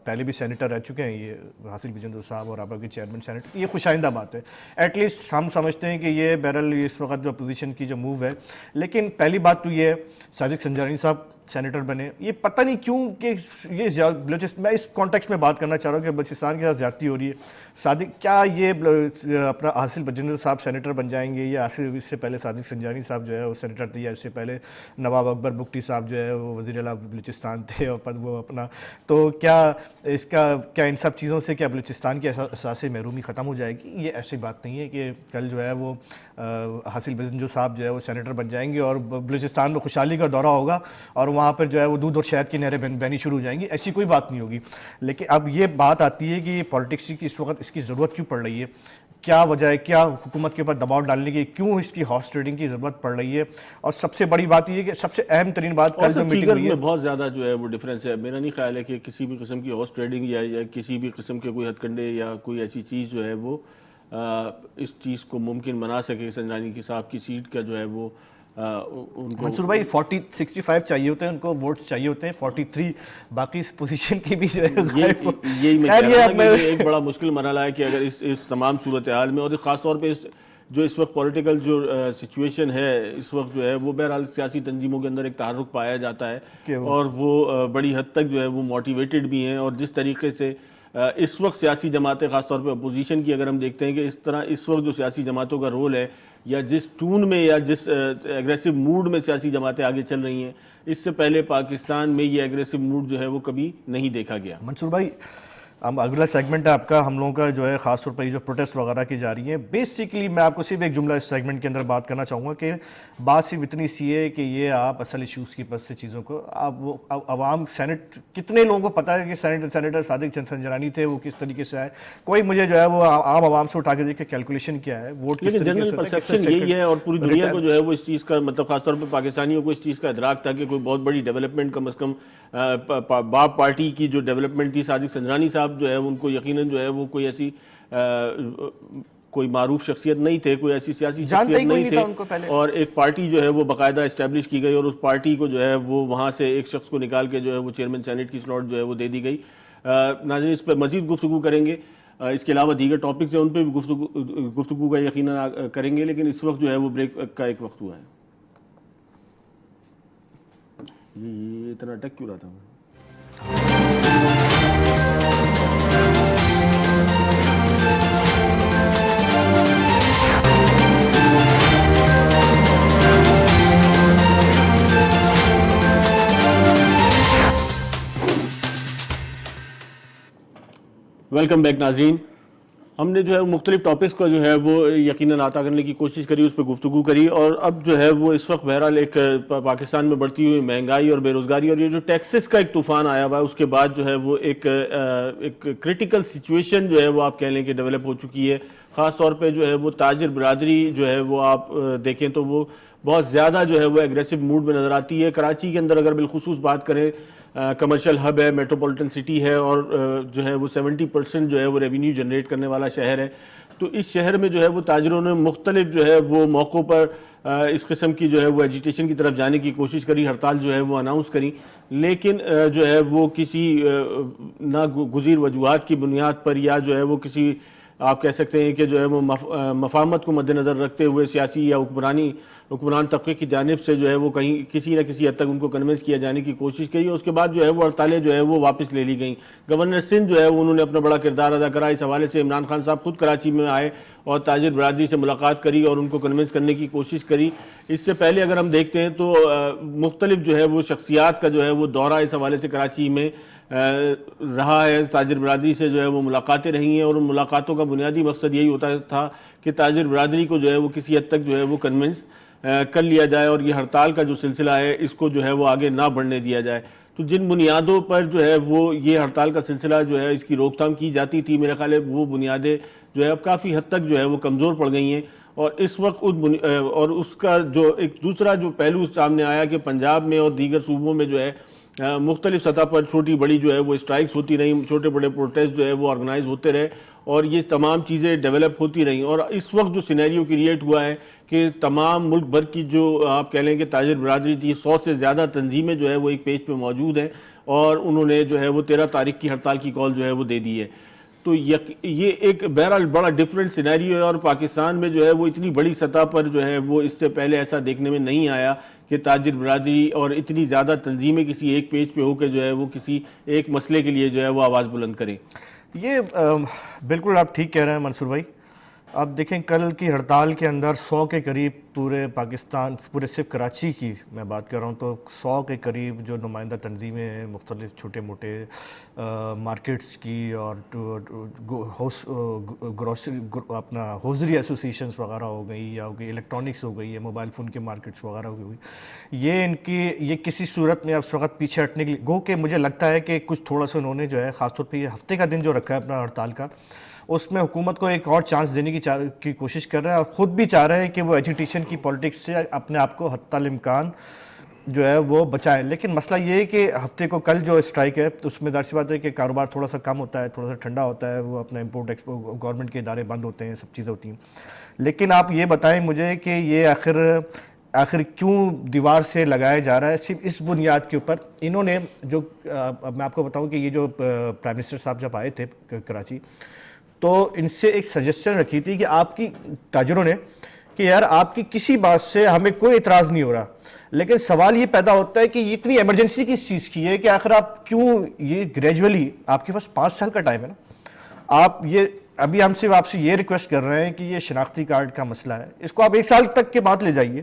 Speaker 4: پہلے بھی سینیٹر رہ چکے ہیں یہ حاصل بجندر صاحب اور آپ کے چیئرمین سینٹ, یہ خوش آئندہ بات ہے. ایٹ لیسٹ ہم سمجھتے ہیں کہ یہ بہرحال اس وقت جو اپوزیشن کی جو موو ہے. لیکن پہلی بات تو یہ ہے صادق سنجرانی صاحب سینیٹر بنے, یہ پتہ نہیں کیوں کہ یہ میں اس کانٹیکس میں بات کرنا چاہ رہا ہوں کہ بلوچستان کے ساتھ زیادتی ہو رہی ہے. صادق کیا یہ اپنا حاصل بجندر صاحب سینیٹر بن جائیں گے, یا اس سے پہلے صادق سنجرانی صاحب جو ہے وہ سینیٹر تھے, یا اس سے پہلے نواب اکبر بگٹی صاحب جو ہے وہ وزیر اعلیٰ بلوچستان تھے اور وہ اپنا, تو کیا اس کا کیا ان سب چیزوں سے کیا بلوچستان کی اساس محرومی ختم ہو جائے گی؟ یہ ایسی بات نہیں ہے کہ کل جو ہے وہ حاصل بزنجو صاحب جو ہے وہ سینیٹر بن جائیں گے اور بلوچستان میں خوشحالی کا دورہ ہوگا اور وہاں پر جو ہے وہ دودھ اور شہد کی نہریں بہنی شروع ہو جائیں گی. ایسی کوئی بات نہیں ہوگی. لیکن اب یہ بات آتی ہے کہ پالیٹکس کی اس وقت اس کی ضرورت کیوں پڑ رہی ہے, کیا وجہ ہے, کیا حکومت کے اوپر دباؤ ڈالنے کی, کیوں اس کی ہارس ٹریڈنگ کی ضرورت پڑ رہی ہے. اور سب سے بڑی بات یہ ہے کہ سب سے اہم ترین بات کل جو میٹنگ ہوئی ہے
Speaker 1: بہت زیادہ جو ہے وہ ڈفرینس ہے. میرا نہیں خیال ہے کہ کسی بھی قسم کی ہارس ٹریڈنگ یا کسی بھی قسم کے کوئی ہتھ کنڈے یا کوئی ایسی چیز جو ہے وہ اس چیز کو ممکن بنا سکے سنجرانی صاحب کی سیٹ کا جو ہے وہ ان کو.
Speaker 4: منصور بھائی 65 چاہیے ہوتے ہیں ان کو, ووٹس چاہیے ہوتے ہیں 43, باقی اس پوزیشن کی بھی جو ہے
Speaker 1: یہی میں کہہ رہا ہوں کہ ایک بڑا مشکل مرحلہ ہے کہ اگر اس تمام صورتحال میں, اور خاص طور پہ جو اس وقت پولیٹیکل جو سچویشن ہے اس وقت جو ہے وہ بہرحال سیاسی تنظیموں کے اندر ایک تحرک پایا جاتا ہے اور وہ بڑی حد تک جو ہے وہ موٹیویٹڈ بھی ہیں. اور جس طریقے سے اس وقت سیاسی جماعتیں خاص طور پہ اپوزیشن کی اگر ہم دیکھتے ہیں کہ اس طرح اس وقت جو سیاسی جماعتوں کا رول ہے یا جس ٹون میں یا جس ایگریسو موڈ میں سیاسی جماعتیں آگے چل رہی ہیں, اس سے پہلے پاکستان میں یہ ایگریسو موڈ جو ہے وہ کبھی نہیں دیکھا گیا.
Speaker 4: منصور بھائی ہم اگلا سیگمنٹ ہے آپ کا, ہم لوگوں کا جو ہے خاص طور پر یہ جو پروٹیسٹ وغیرہ کی جا رہی ہیں. بیسکلی میں آپ کو صرف ایک جملہ اس سیگمنٹ کے اندر بات کرنا چاہوں گا کہ بات صرف اتنی سی ہے کہ یہ آپ اصل ایشوز کی پس سے چیزوں کو آپ وہ عوام سینٹ کتنے لوگوں کو پتہ ہے کہ سینیٹر صادق سنجرانی تھے, وہ کس طریقے سے آئے, کوئی مجھے جو ہے وہ عام عوام سے اٹھا کے دیکھ کے کیلکولیشن کیا ہے ووٹ کس طریقے سے
Speaker 1: پرسیپشن یہی ہے. اور پوری دنیا کو جو ہے وہ اس چیز کا مطلب خاص طور پہ پاکستانیوں کو اس چیز کا ادراک تھا کہ کوئی بہت بڑی ڈیولپمنٹ کم از کم باپ پارٹی کی جو ڈیولپمنٹ تھی, صادق سنجرانی صاحب جو ہے ان کو یقیناً جو ہے وہ کوئی ایسی کوئی معروف شخصیت نہیں تھے, کوئی ایسی سیاسی شخصیت نہیں تھے, اور ایک پارٹی جو ہے وہ باقاعدہ اسٹیبلش کی گئی اور اس پارٹی کو جو ہے وہ وہاں سے ایک شخص کو نکال کے جو ہے وہ چیئرمین سینٹ کی سلاٹ جو ہے وہ دے دی گئی. ناظرین اس پہ مزید گفتگو کریں گے, اس کے علاوہ دیگر ٹاپکس ہیں ان پہ بھی گفتگو کا یقیناً کریں گے, لیکن اس وقت جو ہے وہ بریک کا ایک وقت ہوا ہے. یہ اتنا اٹک کیوں رہا تھا؟ ویلکم بیک ناظرین. ہم نے جو ہے مختلف ٹاپکس کا جو ہے وہ یقیناً عطا کرنے کی کوشش کری, اس پہ گفتگو کری, اور اب جو ہے وہ اس وقت بہرحال ایک پاکستان میں بڑھتی ہوئی مہنگائی اور بے روزگاری اور یہ جو ٹیکسز کا ایک طوفان آیا ہوا ہے, اس کے بعد جو ہے وہ ایک کرٹیکل سچویشن جو ہے وہ آپ کہہ لیں کہ ڈیولپ ہو چکی ہے. خاص طور پہ جو ہے وہ تاجر برادری جو ہے وہ آپ دیکھیں تو وہ بہت زیادہ جو ہے وہ ایگریسو موڈ میں نظر آتی ہے. کراچی کے اندر اگر بالخصوص بات کریں, کمرشل ہب ہے, میٹروپولیٹن سٹی ہے, اور جو ہے وہ 70% جو ہے وہ ریونیو جنریٹ کرنے والا شہر ہے. تو اس شہر میں جو ہے وہ تاجروں نے مختلف جو ہے وہ موقعوں پر اس قسم کی جو ہے وہ ایجیٹیشن کی طرف جانے کی کوشش کری, ہڑتال جو ہے وہ اناؤنس کری, لیکن جو ہے وہ کسی ناگزیر وجوہات کی بنیاد پر یا جو ہے وہ کسی آپ کہہ سکتے ہیں کہ جو ہے وہ مفاہمت کو مد نظر رکھتے ہوئے سیاسی یا حکمران طبقے کی جانب سے جو ہے وہ کہیں کسی نہ کسی حد تک ان کو کنونس کیا جانے کی کوشش کی, اور اس کے بعد جو ہے وہ ہڑتالیں جو ہے وہ واپس لے لی گئیں. گورنر سندھ جو ہے انہوں نے اپنا بڑا کردار ادا کرا. اس حوالے سے عمران خان صاحب خود کراچی میں آئے اور تاجر برادری سے ملاقات کری اور ان کو کنونس کرنے کی کوشش کری. اس سے پہلے اگر ہم دیکھتے ہیں تو مختلف جو ہے وہ شخصیات کا جو ہے وہ دورہ اس حوالے سے کراچی میں رہا ہے. تاجر برادری سے جو ہے وہ ملاقاتیں رہی ہیں, اور ان ملاقاتوں کا بنیادی مقصد یہی ہوتا تھا کہ تاجر برادری کو جو ہے وہ کسی حد تک جو ہے وہ کنونس کر لیا جائے اور یہ ہڑتال کا جو سلسلہ ہے اس کو جو ہے وہ آگے نہ بڑھنے دیا جائے. تو جن بنیادوں پر جو ہے وہ یہ ہڑتال کا سلسلہ جو ہے اس کی روک تھام کی جاتی تھی، میرے خیال ہے وہ بنیادیں جو ہے اب کافی حد تک جو ہے وہ کمزور پڑ گئی ہیں. اور اس وقت اور اس کا جو ایک دوسرا جو پہلو سامنے آیا کہ پنجاب میں اور دیگر صوبوں میں جو ہے مختلف سطح پر چھوٹی بڑی جو ہے وہ اسٹرائکس ہوتی رہیں، چھوٹے بڑے پروٹیسٹ جو ہے وہ آرگنائز ہوتے رہے اور یہ تمام چیزیں ڈیولپ ہوتی رہیں. اور اس وقت جو سینیریو کریٹ ہوا ہے کہ تمام ملک بھر کی جو آپ کہہ لیں کہ تاجر برادری تھی، 100 سے زیادہ تنظیمیں جو ہے وہ ایک پیج پہ موجود ہیں اور انہوں نے جو ہے وہ 13 تاریخ کی ہڑتال کی کال جو ہے وہ دے دی ہے. تو یہ ایک بہرحال بڑا ڈیفرنٹ سینیریو ہے اور پاکستان میں جو ہے وہ اتنی بڑی سطح پر جو ہے وہ اس سے پہلے ایسا دیکھنے میں نہیں آیا کہ تاجر برادری اور اتنی زیادہ تنظیمیں کسی ایک پیج پہ ہو کے جو ہے وہ کسی ایک مسئلے کے لیے جو ہے وہ آواز بلند کریں.
Speaker 4: یہ بالکل آپ ٹھیک کہہ رہے ہیں منصور بھائی. آپ دیکھیں کل کی ہڑتال کے اندر 100 کے قریب پورے پاکستان، پورے صرف کراچی کی میں بات کر رہا ہوں، تو 100 کے قریب جو نمائندہ تنظیمیں ہیں مختلف چھوٹے موٹے مارکیٹس کی اور گروسری اپنا ہوزری ایسوسیشنز وغیرہ ہو گئی یا ہو گئی، الیکٹرانکس ہو گئی ہے، موبائل فون کے مارکیٹس وغیرہ ہو گئی، یہ کسی صورت میں اب اس وقت پیچھے ہٹنے کے لیے گو کہ مجھے لگتا ہے کہ کچھ تھوڑا سا انہوں نے جو ہے خاص طور پہ یہ ہفتے کا دن جو رکھا ہے اپنا ہڑتال کا، اس میں حکومت کو ایک اور چانس دینے کی کوشش کر رہا ہے اور خود بھی چاہ رہے ہیں کہ وہ ایجیٹیشن کی پولیٹکس سے اپنے آپ کو حتی الامکان جو ہے وہ بچائیں. لیکن مسئلہ یہ ہے کہ ہفتے کو کل جو اسٹرائک ہے تو اس میں ظاہر سی بات ہے کہ کاروبار تھوڑا سا کم ہوتا ہے، تھوڑا سا ٹھنڈا ہوتا ہے، وہ اپنا امپورٹ ایکسپورٹ، گورنمنٹ کے ادارے بند ہوتے ہیں، سب چیزیں ہوتی ہیں. لیکن آپ یہ بتائیں مجھے کہ یہ آخر کیوں دیوار سے لگایا جا رہا ہے؟ صرف اس بنیاد کے اوپر انہوں نے جو میں آپ کو بتاؤں کہ یہ جو پرائم منسٹر صاحب جب آئے تھے کراچی تو ان سے ایک سجیشن رکھی تھی کہ آپ کی تاجروں نے کہ یار آپ کی کسی بات سے ہمیں کوئی اعتراض نہیں ہو رہا، لیکن سوال یہ پیدا ہوتا ہے کہ یہ اتنی ایمرجنسی کس چیز کی ہے کہ آخر آپ کیوں یہ گریجولی، آپ کے پاس 5 سال کا ٹائم ہے نا، آپ یہ ابھی ہم سے آپ سے یہ ریکویسٹ کر رہے ہیں کہ یہ شناختی کارڈ کا مسئلہ ہے، اس کو آپ 1 سال تک کے بعد لے جائیے.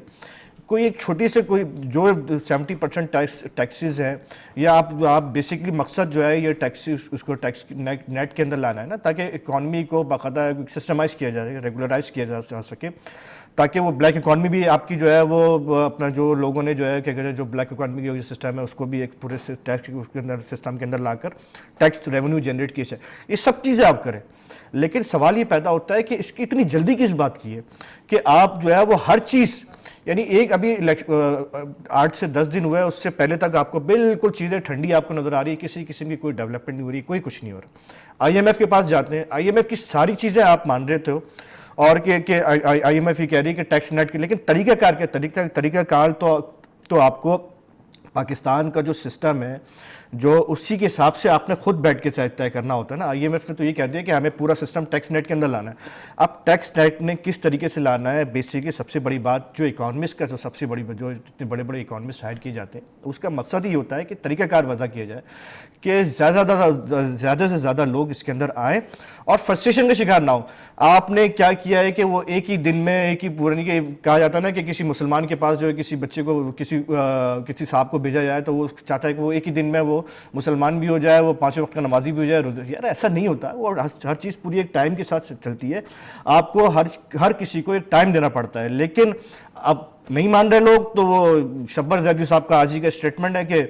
Speaker 4: کوئی ایک چھوٹی سے کوئی جو 70% ٹیکسز ہیں یا آپ بیسکلی مقصد جو ہے یہ ٹیکسز اس کو ٹیکس نیٹ کے اندر لانا ہے نا، تاکہ اکانومی کو باقاعدہ سسٹمائز کیا جائے، ریگولرائز کیا جا سکے، تاکہ وہ بلیک اکانومی بھی آپ کی جو ہے وہ اپنا جو لوگوں نے جو ہے کہ جو بلیک اکانومی کا سسٹم ہے اس کو بھی ایک پورے ٹیکس اس کے اندر سسٹم کے اندر لا کر ٹیکس ریونیو جنریٹ کیا جائے. یہ سب چیزیں آپ کریں. لیکن سوال یہ پیدا ہوتا ہے کہ اس کی اتنی جلدی کس بات کی ہے کہ آپ جو ہے وہ ہر چیز، یعنی ایک ابھی 8 سے 10 دن ہوا ہے، اس سے پہلے تک آپ کو بالکل چیزیں ٹھنڈی آپ کو نظر آ رہی ہے، کسی قسم کی کوئی ڈیولپمنٹ نہیں ہو رہی، کوئی کچھ نہیں ہو رہا. آئی ایم ایف کے پاس جاتے ہیں، آئی ایم ایف کی ساری چیزیں آپ مان رہے تھے اور کہ آئی ایم ایف یہ کہہ رہی ہے کہ ٹیکس نیٹ کے، لیکن طریقہ کار تو آپ کو پاکستان کا جو سسٹم ہے جو اسی کے حساب سے آپ نے خود بیٹھ کے طے کرنا ہوتا ہے نا. آئی ایم ایف نے تو یہ کہہ دیا کہ ہمیں پورا سسٹم ٹیکس نیٹ کے اندر لانا ہے. اب ٹیکس نیٹ نے کس طریقے سے لانا ہے، بیسکلی سب سے بڑی بات جو اکانومسٹ کا جو سب سے بڑی جو اتنے بڑے بڑے اکانومسٹ ہائر کیے جاتے ہیں اس کا مقصد یہ ہوتا ہے کہ طریقہ کار وضع کیا جائے کہ زیادہ سے زیادہ لوگ اس کے اندر آئیں اور فرسٹریشن کا شکار نہ ہو. آپ نے کیا کیا ہے کہ وہ ایک ہی دن میں ایک ہی پورے کہ کہا جاتا ہے نا کہ کسی مسلمان کے پاس جو ہے کسی بچے کو کسی صاحب کو بھیجا جائے تو وہ چاہتا ہے کہ وہ ایک ہی دن میں وہ مسلمان بھی ہو جائے، وہ 5 وقت کا نمازی بھی ہو جائے. یار ایسا نہیں ہوتا، وہ ہر چیز پوری ایک ٹائم کے ساتھ چلتی ہے. آپ کو ہر کسی کو ایک ٹائم دینا پڑتا ہے. لیکن اب نہیں مان رہے لوگ تو وہ شبر زیدی صاحب کا آج ہی کا اسٹیٹمنٹ ہے کہ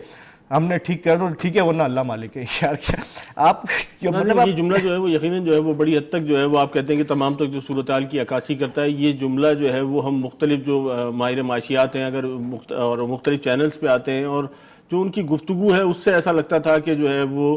Speaker 4: ہم نے ٹھیک کر دو ٹھیک ہے ورنہ اللہ مالک ہے. یار کیا آپ
Speaker 1: مطلب یہ جملہ جو ہے وہ یقیناً جو ہے وہ بڑی حد تک جو ہے وہ آپ کہتے ہیں کہ تمام تک جو صورتحال کی عکاسی کرتا ہے. یہ جملہ جو ہے وہ ہم مختلف جو ماہر معاشیات ہیں اگر اور مختلف چینلز پہ آتے ہیں اور جو ان کی گفتگو ہے اس سے ایسا لگتا تھا کہ جو ہے وہ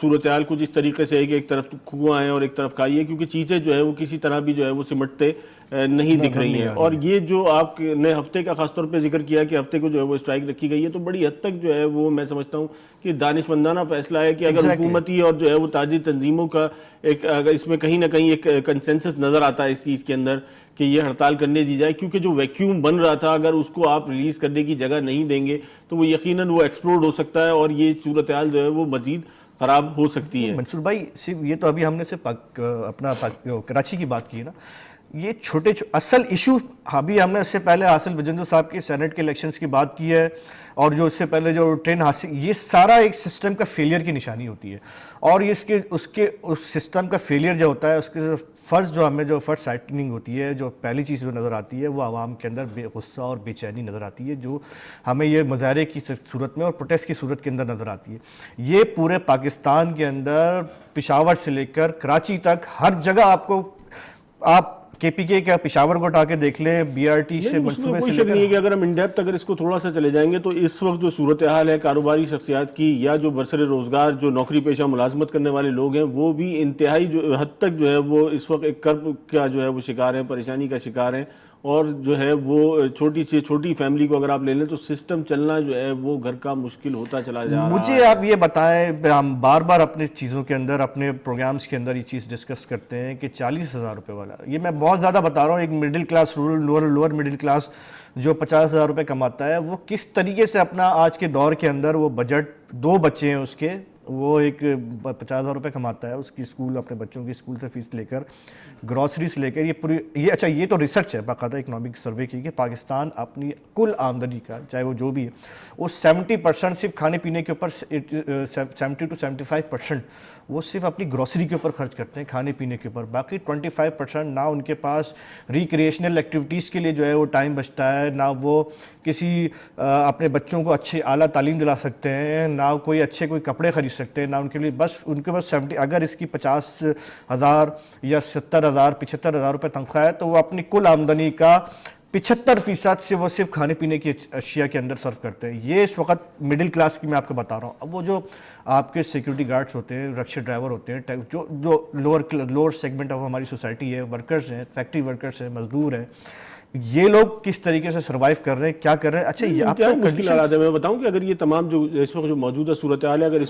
Speaker 1: صورتحال کچھ اس طریقے سے ہے کہ ایک طرف کنواں ہے اور ایک طرف کھائی ہے، کیونکہ چیزیں جو ہے وہ کسی طرح بھی جو ہے وہ سمٹتے نہیں دکھ رہی ہیں. اور یہ جو آپ نے ہفتے کا خاص طور پہ ذکر کیا کہ ہفتے کو جو ہے وہ اسٹرائک رکھی گئی ہے تو بڑی حد تک جو ہے وہ میں سمجھتا ہوں کہ دانشمندانہ فیصلہ ہے کہ اگر حکومتی اور جو ہے وہ تاجر تنظیموں کا ایک اگر اس میں کہیں نہ کہیں ایک کنسنسس نظر آتا ہے اس چیز کے اندر کہ یہ ہڑتال کرنے دی جائے، کیونکہ جو ویکیوم بن رہا تھا اگر اس کو آپ ریلیز کرنے کی جگہ نہیں دیں گے تو وہ یقیناً وہ ایکسپلوڈ ہو سکتا ہے اور یہ صورتحال جو ہے وہ مزید خراب ہو سکتی ہے.
Speaker 4: منصور بھائی صرف یہ تو ابھی ہم نے صرف اپنا کراچی کی بات کی ہے نا، یہ چھوٹے اصل ایشو ابھی ہم نے اس سے پہلے حاصل بجندر صاحب کے سینٹ کے الیکشنز کی بات کی ہے، اور جو اس سے پہلے جو ٹرین حاصل، یہ سارا ایک سسٹم کا فیلئر کی نشانی ہوتی ہے، اور اس سسٹم کا فیلئر جو ہوتا ہے اس کے فرض جو ہمیں جو فرض سائٹنگ ہوتی ہے، جو پہلی چیز جو نظر آتی ہے وہ عوام کے اندر بے غصہ اور بے چینی نظر آتی ہے، جو ہمیں یہ مظاہرے کی صورت میں اور پروٹیسٹ کی صورت کے اندر نظر آتی ہے۔ یہ پورے پاکستان کے اندر پشاور سے لے کر کراچی تک ہر جگہ آپ کے پی کے کا پشاور کو اٹھا کے دیکھ لیں، بی آر ٹی سے منصوبے
Speaker 1: کوئی
Speaker 4: سے
Speaker 1: شک نہیں ہے کہ اگر ہم ان ڈیپتھ اگر اس کو تھوڑا سا چلے جائیں گے تو اس وقت جو صورتحال ہے کاروباری شخصیات کی یا جو برسر روزگار جو نوکری پیشہ ملازمت کرنے والے لوگ ہیں وہ بھی انتہائی جو حد تک جو ہے وہ اس وقت ایک کرب کا جو ہے وہ شکار ہیں، پریشانی کا شکار ہیں، اور جو ہے وہ چھوٹی سے چھوٹی فیملی کو اگر آپ لے لیں تو سسٹم چلنا جو ہے وہ گھر کا مشکل ہوتا چلا جا رہا ہے۔
Speaker 4: مجھے آپ یہ بتائیں، ہم بار بار اپنے چیزوں کے اندر اپنے پروگرامز کے اندر یہ چیز ڈسکس کرتے ہیں کہ 40,000 روپے والا، یہ میں بہت زیادہ بتا رہا ہوں، ایک middle class lower middle class جو 50,000 روپے کماتا ہے وہ کس طریقے سے اپنا آج کے دور کے اندر وہ بجٹ، 2 بچے ہیں اس کے، وہ ایک 50,000 روپے کماتا ہے، اس کی اسکول اپنے بچوں کی اسکول سے فیس لے کر گروسری سے لے کر یہ پوری اچھا یہ تو ریسرچ ہے، باقاعدہ اکنامک سروے کی کہ پاکستان اپنی کل آمدنی کا چاہے وہ جو بھی ہے وہ 70% صرف کھانے پینے کے اوپر، 70 to 75% وہ صرف اپنی گروسری کے اوپر خرچ کرتے ہیں، کھانے پینے کے اوپر، باقی 25% نہ ان کے پاس ریکریشنل ایکٹیویٹیز کے لیے جو ہے وہ ٹائم بچتا ہے، نہ وہ کسی اپنے بچوں کو اچھی اعلیٰ تعلیم دلا سکتے ہیں، نہ کوئی اچھے کوئی کپڑے خرید سکتے ہیں، نہ ان کے لیے بس ان کے پاس 70، اگر اس کی 50,000 یا 70,000 75,000 روپے تنخواہ ہے تو وہ اپنی کل آمدنی کا 75% سے وہ صرف کھانے پینے کی اشیاء کے اندر صرف کرتے ہیں۔ یہ اس وقت مڈل کلاس کی میں آپ کو بتا رہا ہوں۔ اب وہ جو آپ کے سیکیورٹی گارڈز ہوتے ہیں، رکشہ ڈرائیور ہوتے ہیں، جو لوور سیگمنٹ آف ہماری سوسائٹی ہے، ورکرز ہیں، فیکٹری ورکرز ہیں، مزدور ہیں، یہ لوگ کس طریقے سے سروائیو کر رہے ہیں، کیا کر رہے ہیں؟ اچھا یہ آپ کو
Speaker 1: مشکل حالات ہے۔ میں بتاؤں کہ اگر یہ تمام جو اس وقت جو موجودہ صورتحال ہے، اگر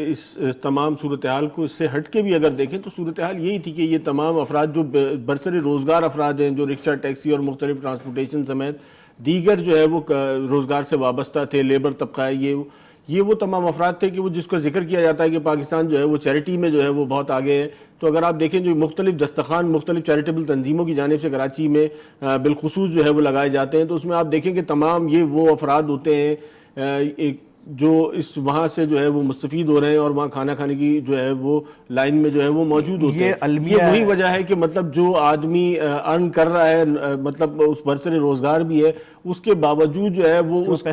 Speaker 1: اس تمام صورتحال کو اس سے ہٹ کے بھی اگر دیکھیں تو صورتحال یہی تھی کہ یہ تمام افراد جو برسر روزگار افراد ہیں، جو رکشہ، ٹیکسی اور مختلف ٹرانسپورٹیشن سمیت دیگر جو ہے وہ روزگار سے وابستہ تھے، لیبر طبقہ ہے، یہ وہ تمام افراد تھے کہ وہ جس کا ذکر کیا جاتا ہے کہ پاکستان جو ہے وہ چیریٹی میں جو ہے وہ بہت آگے ہے۔ تو اگر آپ دیکھیں جو مختلف دستخوان مختلف چیریٹیبل تنظیموں کی جانب سے کراچی میں بالخصوص جو ہے وہ لگائے جاتے ہیں، تو اس میں آپ دیکھیں کہ تمام یہ وہ افراد ہوتے ہیں جو اس وہاں سے جو ہے وہ مستفید ہو رہے ہیں اور وہاں کھانا کھانے کی جو ہے وہ لائن میں جو ہے وہ موجود ہوتے ہیں۔ یہ وہی وجہ ہے کہ مطلب جو آدمی ارن کر رہا ہے، مطلب اس برسر روزگار بھی ہے، اس کے باوجود جو ہے وہ اس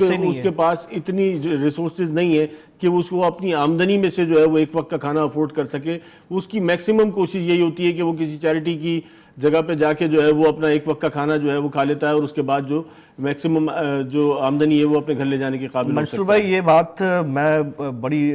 Speaker 1: کے پاس اتنی ریسورسز نہیں ہے کہ اس کو اپنی آمدنی میں سے جو ہے وہ ایک وقت کا کھانا افورڈ کر سکے۔ اس کی میکسیمم کوشش یہی ہوتی ہے کہ وہ کسی چیریٹی کی جگہ پہ جا کے جو ہے وہ اپنا ایک وقت کا کھانا جو ہے وہ کھا لیتا ہے، اور اس کے بعد جو میکسیمم جو آمدنی ہے وہ اپنے گھر لے جانے کے قابل ہو سکتا ہے۔
Speaker 4: منصور بھائی یہ بات میں بڑی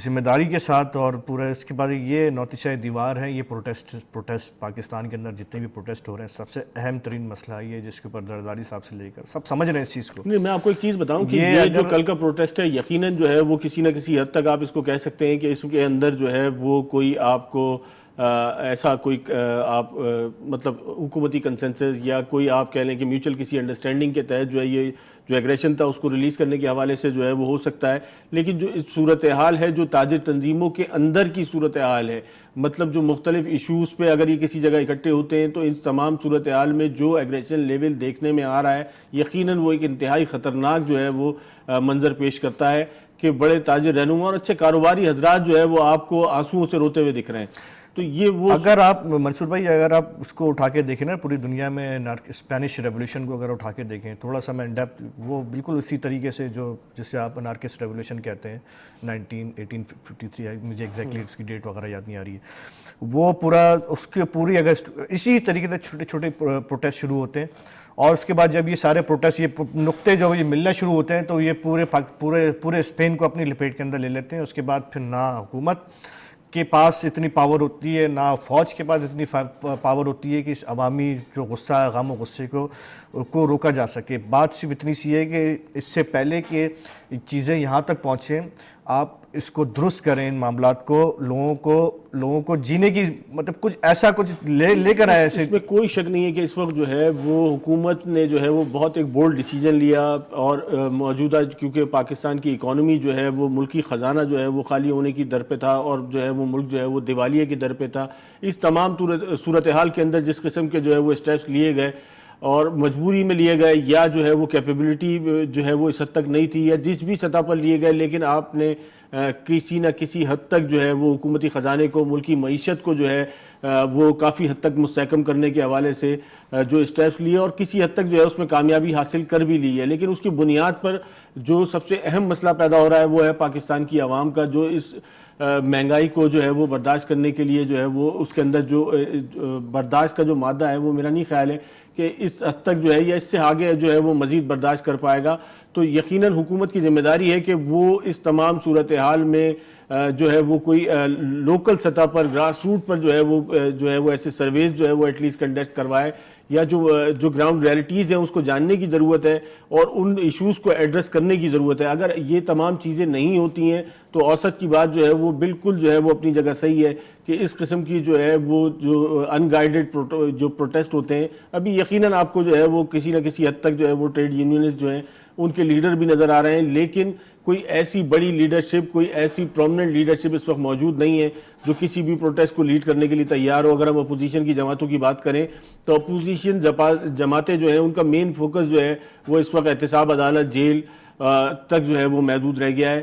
Speaker 4: ذمہ داری کے ساتھ، اور پورے اس کے بعد یہ نوتیشہ دیوار ہے، یہ پروٹیسٹ پاکستان کے اندر جتنے بھی پروٹیسٹ ہو رہے ہیں، سب سے اہم ترین مسئلہ یہ جس کے اوپر زرداری صاحب سے لے کر سب سمجھ رہے ہیں اس چیز کو۔
Speaker 1: نہیں، میں آپ کو ایک چیز بتاؤں کہ یہ جو کل کا پروٹیسٹ ہے یقیناً جو ہے وہ کسی نہ کسی حد تک آپ اس کو کہہ سکتے ہیں کہ اس کے اندر جو ہے وہ کوئی آپ کو ایسا کوئی آپ مطلب حکومتی کنسنسس یا کوئی آپ کہہ لیں کہ میوچل کسی انڈرسٹینڈنگ کے تحت جو ہے یہ جو ایگریشن تھا اس کو ریلیز کرنے کے حوالے سے جو ہے وہ ہو سکتا ہے، لیکن جو صورتحال ہے جو تاجر تنظیموں کے اندر کی صورتحال ہے، مطلب جو مختلف ایشوز پہ اگر یہ کسی جگہ اکٹھے ہوتے ہیں تو ان تمام صورتحال میں جو ایگریشن لیول دیکھنے میں آ رہا ہے یقیناً وہ ایک انتہائی خطرناک جو ہے وہ منظر پیش کرتا ہے کہ بڑے تاجر رہنما اور اچھے کاروباری حضرات جو ہے وہ آپ کو آنسوؤں سے روتے ہوئے دکھ رہے ہیں۔ تو یہ وہ
Speaker 4: اگر آپ منصور بھائی اگر آپ اس کو اٹھا کے دیکھیں نا، پوری دنیا میں اسپینش ریولیوشن کو اگر اٹھا کے دیکھیں تھوڑا سا میں ان ڈیپتھ، وہ بالکل اسی طریقے سے جو جسے آپ انارکسٹ ریولیوشن کہتے ہیں 1853، مجھے ایگزیکٹلی اس کی ڈیٹ وغیرہ یاد نہیں آ رہی ہے، وہ پورا اس کے پوری اگر اسی طریقے سے چھوٹے چھوٹے پروٹیسٹ شروع ہوتے ہیں، اور اس کے بعد جب یہ سارے پروٹیسٹ یہ نقطے جو یہ ملنا شروع ہوتے ہیں تو یہ پورے اسپین کو اپنی لپیٹ کے اندر لے لیتے ہیں۔ اس کے بعد پھر نہ حکومت کے پاس اتنی پاور ہوتی ہے، نہ فوج کے پاس اتنی پاور ہوتی ہے کہ اس عوامی جو غصہ ہے، غم و غصے کو روکا جا سکے۔ بات صرف اتنی سی ہے کہ اس سے پہلے کہ چیزیں یہاں تک پہنچیں، آپ اس کو درست کریں ان معاملات کو, لوگوں کو جینے کی مطلب کچھ ایسا کچھ لے کر آئے.
Speaker 1: اس میں کوئی شک نہیں ہے کہ اس وقت جو ہے وہ حکومت نے جو ہے وہ بہت ایک بولڈ ڈیسیجن لیا, اور موجودہ کیونکہ پاکستان کی اکانومی جو ہے وہ ملکی خزانہ جو ہے وہ خالی ہونے کی در پہ تھا, اور جو ہے وہ ملک جو ہے وہ دیوالیے کی در پہ تھا. اس تمام صورتحال کے اندر جس قسم کے جو ہے وہ اسٹیپس لیے گئے اور مجبوری میں لیے گئے, یا جو ہے وہ کیپیبلٹی جو ہے وہ اس حد تک نہیں تھی, یا جس بھی سطح پر لیے گئے, لیکن آپ نے کسی نہ کسی حد تک جو ہے وہ حکومتی خزانے کو, ملکی معیشت کو جو ہے وہ کافی حد تک مستحکم کرنے کے حوالے سے جو اسٹیپس لیے, اور کسی حد تک جو ہے اس میں کامیابی حاصل کر بھی لی ہے. لیکن اس کی بنیاد پر جو سب سے اہم مسئلہ پیدا ہو رہا ہے وہ ہے پاکستان کی عوام کا, جو اس مہنگائی کو جو ہے وہ برداشت کرنے کے لیے جو ہے وہ اس کے اندر جو برداشت کا جو مادہ ہے وہ میرا نہیں خیال ہے کہ اس حد تک جو ہے یا اس سے آگے جو ہے وہ مزید برداشت کر پائے گا. تو یقیناً حکومت کی ذمہ داری ہے کہ وہ اس تمام صورتحال میں جو ہے وہ کوئی لوکل سطح پر, گراس روٹ پر جو ہے وہ ایسے سرویز جو ہے وہ ایٹ لیسٹ کنڈکٹ کروائے, یا جو گراؤنڈ ریالٹیز ہیں اس کو جاننے کی ضرورت ہے اور ان ایشوز کو ایڈریس کرنے کی ضرورت ہے. اگر یہ تمام چیزیں نہیں ہوتی ہیں تو اوسط کی بات جو ہے وہ بالکل جو ہے وہ اپنی جگہ صحیح ہے کہ اس قسم کی جو ہے وہ جو ان گائیڈڈ جو پروٹیسٹ ہوتے ہیں, ابھی یقیناً آپ کو جو ہے وہ کسی نہ کسی حد تک جو ہے وہ ٹریڈ یونینسٹ جو ہیں ان کے لیڈر بھی نظر آ رہے ہیں, لیکن کوئی ایسی بڑی لیڈرشپ, کوئی ایسی پرومننٹ لیڈرشپ اس وقت موجود نہیں ہے جو کسی بھی پروٹیسٹ کو لیڈ کرنے کے لیے تیار ہو. اگر ہم اپوزیشن کی جماعتوں کی بات کریں تو اپوزیشن جماعتیں جو ہیں ان کا مین فوکس جو ہے وہ اس وقت احتساب, عدالت, جیل تک جو ہے وہ محدود رہ گیا ہے.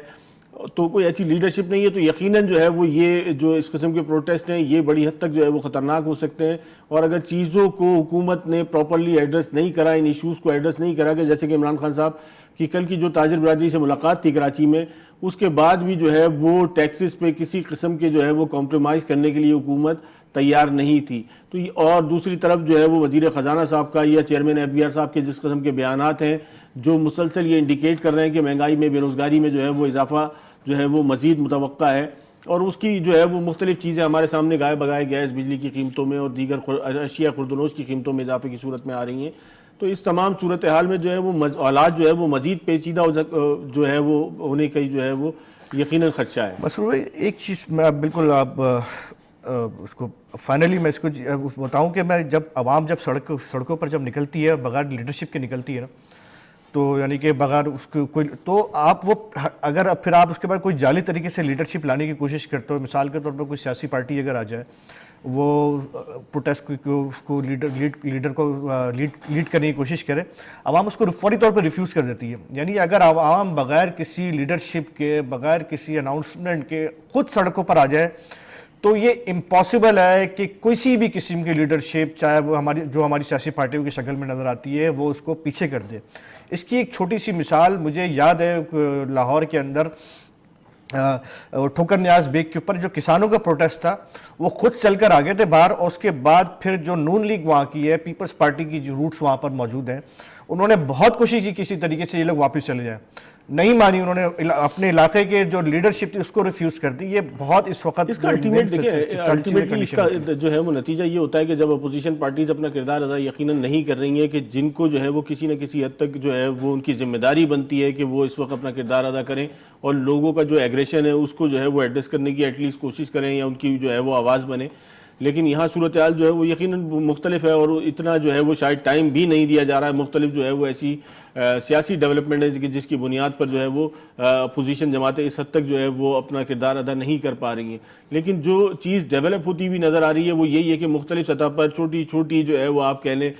Speaker 1: تو کوئی ایسی لیڈرشپ نہیں ہے, تو یقیناً جو ہے وہ یہ جو اس قسم کے پروٹیسٹ ہیں یہ بڑی حد تک جو ہے وہ خطرناک ہو سکتے ہیں. اور اگر چیزوں کو حکومت نے پراپرلی ایڈریس نہیں کرا, ان ایشوز کو ایڈریس نہیں کرا, کہ جیسے کہ عمران خان صاحب کی کل کی جو تاجر برادری سے ملاقات تھی کراچی میں, اس کے بعد بھی جو ہے وہ ٹیکسز پہ کسی قسم کے جو ہے وہ کمپرومائز کرنے کے لیے حکومت تیار نہیں تھی. تو اور دوسری طرف جو ہے وہ وزیر خزانہ صاحب کا یا چیئرمین FBR صاحب کے جس قسم کے بیانات ہیں جو مسلسل یہ انڈیکیٹ کر رہے ہیں کہ مہنگائی میں, بے روزگاری میں جو ہے وہ اضافہ جو ہے وہ مزید متوقع ہے, اور اس کی جو ہے وہ مختلف چیزیں ہمارے سامنے گائے بگائے گیس, بجلی کی قیمتوں میں اور دیگر اشیاء خوردنوش کی قیمتوں میں اضافے کی صورت میں آ رہی ہیں. تو اس تمام صورتحال میں جو ہے وہ حالات جو ہے وہ مزید پیچیدہ جو ہے وہ ہونے کا جو ہے وہ یقیناً خدشہ ہے.
Speaker 4: مسرور بھائی, ایک چیز میں بالکل آپ اس کو فائنلی میں اس کو بتاؤں کہ میں جب عوام جب سڑکوں پر جب نکلتی ہے بغیر لیڈرشپ کے نکلتی ہے نا, تو یعنی کہ بغیر اس کو کوئی, تو آپ وہ اگر پھر آپ اس کے بعد کوئی جعلی طریقے سے لیڈرشپ لانے کی کوشش کرتے ہو, مثال کے طور پر کوئی سیاسی پارٹی اگر آ جائے وہ پروٹیسٹ کو لیڈر کو لیڈ کرنے کی کوشش کرے, عوام اس کو فوری طور پر ریفیوز کر دیتی ہے. یعنی اگر عوام بغیر کسی لیڈرشپ کے, بغیر کسی اناؤنسمنٹ کے خود سڑکوں پر آ جائے تو یہ امپاسبل ہے کہ کسی بھی قسم کی لیڈرشپ, چاہے وہ ہماری سیاسی پارٹیوں کی شکل میں نظر آتی ہے, وہ اس کو پیچھے کر دے. اس کی ایک چھوٹی سی مثال مجھے یاد ہے, لاہور کے اندر ٹھوکر نیاز بیگ کے اوپر جو کسانوں کا پروٹیسٹ تھا وہ خود چل کر آگے تھے باہر, اور اس کے بعد پھر جو نون لیگ وہاں کی ہے, پیپلز پارٹی کی جو روٹس وہاں پر موجود ہیں, انہوں نے بہت کوشش کی کسی طریقے سے یہ لوگ واپس چلے جائیں, نہیں مانی. انہوں نے اپنے علاقے کے جو لیڈرشپ تھی اس کو ریفیوز کر دی. یہ بہت اس وقت
Speaker 1: اس کا الٹیمیٹلی اس کا جو ہے وہ نتیجہ یہ ہوتا ہے کہ جب اپوزیشن پارٹیز اپنا کردار ادا یقیناً نہیں کر رہی ہیں, کہ جن کو جو ہے وہ کسی نہ کسی حد تک جو ہے وہ ان کی ذمہ داری بنتی ہے کہ وہ اس وقت اپنا کردار ادا کریں اور لوگوں کا جو ایگریشن ہے اس کو جو ہے وہ ایڈریس کرنے کی ایٹ لیسٹ کوشش کریں یا ان کی جو ہے وہ آواز بنے. لیکن یہاں صورتحال جو ہے وہ یقیناً مختلف ہے, اور اتنا جو ہے وہ شاید ٹائم بھی نہیں دیا جا رہا ہے. مختلف جو ہے وہ ایسی سیاسی ڈیولپمنٹ ہے جس کی بنیاد پر جو ہے وہ اپوزیشن جماعتیں اس حد تک جو ہے وہ اپنا کردار ادا نہیں کر پا رہی ہیں. لیکن جو چیز ڈیولپ ہوتی ہوئی نظر آ رہی ہے وہ یہی ہے کہ مختلف سطح پر چھوٹی چھوٹی جو ہے وہ آپ کہہ لیں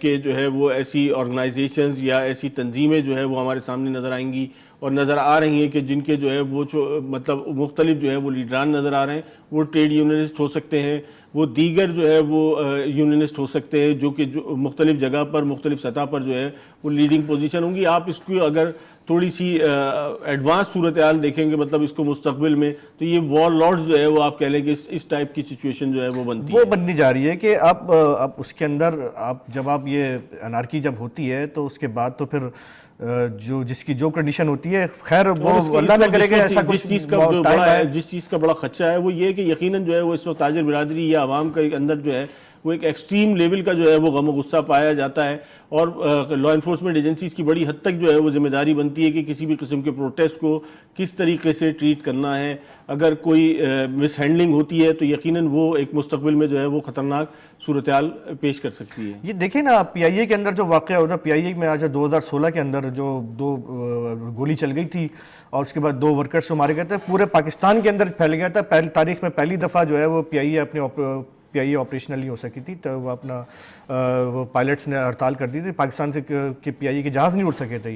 Speaker 1: کہ جو ہے وہ ایسی آرگنائزیشنز یا ایسی تنظیمیں جو ہے وہ ہمارے سامنے نظر آئیں گی اور نظر آ رہی ہیں کہ جن کے جو ہے وہ مطلب مختلف جو ہے وہ لیڈران نظر آ رہے ہیں. وہ ٹریڈ یونینسٹ ہو سکتے ہیں, وہ دیگر جو ہے وہ یونینسٹ ہو سکتے ہیں, جو کہ مختلف جگہ پر مختلف سطح پر جو ہے وہ لیڈنگ پوزیشن ہوں گی. آپ اس کو اگر تھوڑی سی ایڈوانس صورتحال دیکھیں گے مطلب اس کو مستقبل میں, تو یہ وار لارڈز جو ہے وہ آپ کہہ لیں کہ اس ٹائپ کی سچویشن جو ہے وہ بننی جا رہی ہے
Speaker 4: کہ اب اس کے اندر جب آپ یہ انارکی جب ہوتی ہے تو اس کے بعد تو پھر جس کی جو کنڈیشن ہوتی ہے, خیر وہ اللہ نہ کرے گا ایسا کچھ.
Speaker 1: جس چیز کا بڑا خدشہ ہے وہ یہ کہ یقیناً جو ہے وہ اس وقت تاجر برادری یا عوام کے اندر جو ہے وہ ایک ایکسٹریم لیول کا جو ہے وہ غم و غصہ پایا جاتا ہے، اور لا انفورسمنٹ ایجنسیز کی بڑی حد تک جو ہے وہ ذمہ داری بنتی ہے کہ کسی بھی قسم کے پروٹیسٹ کو کس طریقے سے ٹریٹ کرنا ہے. اگر کوئی مس ہینڈلنگ ہوتی ہے تو یقیناً وہ ایک مستقبل میں جو ہے وہ خطرناک صورتحال پیش کر سکتی ہے.
Speaker 4: یہ دیکھیں نا، پی آئی اے کے اندر جو واقعہ ہوتا ہے، پی آئی اے میں آج 2016 کے اندر جو 2 گولی چل گئی تھی اور اس کے بعد 2 ورکرز کو مارے گئے تھے، پورے پاکستان کے اندر پھیل گیا تھا. تاریخ میں پہلی دفعہ جو ہے وہ پی آئی اے آپریشنل نہیں ہو سکی تھی، تو وہ اپنا وہ پائلٹس نے ہڑتال کر دی تھی، پاکستان سے کہ پی آئی اے کے جہاز نہیں اڑ سکے تھے.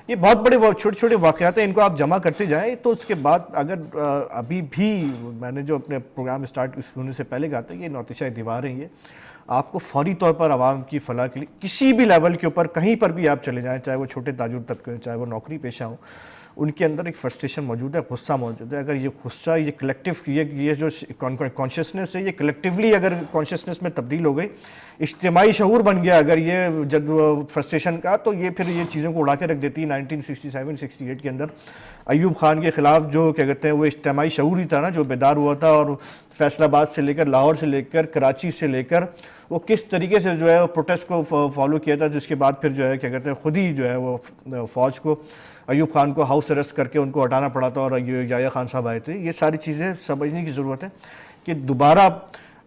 Speaker 4: یہ بہت بڑے چھوٹے چھوٹے واقعات ہیں، ان کو آپ جمع کرتے جائیں تو اس کے بعد اگر ابھی بھی میں نے جو اپنے پروگرام اسٹارٹ ہونے سے پہلے کہا تھا، یہ نوتیشہ دیوار ہیں. یہ آپ کو فوری طور پر عوام کی فلاح کے لیے کسی بھی لیول کے اوپر کہیں پر بھی آپ چلے جائیں، چاہے وہ چھوٹے تاجر طبقے، چاہے وہ نوکری پیشہ ہوں، ان کے اندر ایک فرسٹریشن موجود ہے، غصہ موجود ہے. اگر یہ غصہ، یہ کلیکٹیو، یہ جو کانشیسنس ہے، یہ کلیکٹیولی اگر کانشیسنس میں تبدیل ہو گئی، اجتماعی شعور بن گیا اگر یہ جب فرسٹریشن کا، تو یہ پھر یہ چیزوں کو اڑا کے رکھ دیتی ہے. 1967-68 کے اندر ایوب خان کے خلاف جو کیا کہتے ہیں وہ اجتماعی شعور ہی تھا نا جو بیدار ہوا تھا، اور فیصل آباد سے لے کر، لاہور سے لے کر، کراچی سے لے کر، وہ کس طریقے سے جو ہے وہ پروٹیسٹ کو فالو کیا تھا، جس کے بعد پھر جو ہے کیا کہتے ہیں خود ہی جو ہے وہ فوج کو، ایوب خان کو ہاؤس اریسٹ کر کے ان کو ہٹانا پڑا تھا، اور یحییٰ خان صاحب آئے تھے. یہ ساری چیزیں سمجھنے کی ضرورت ہے کہ دوبارہ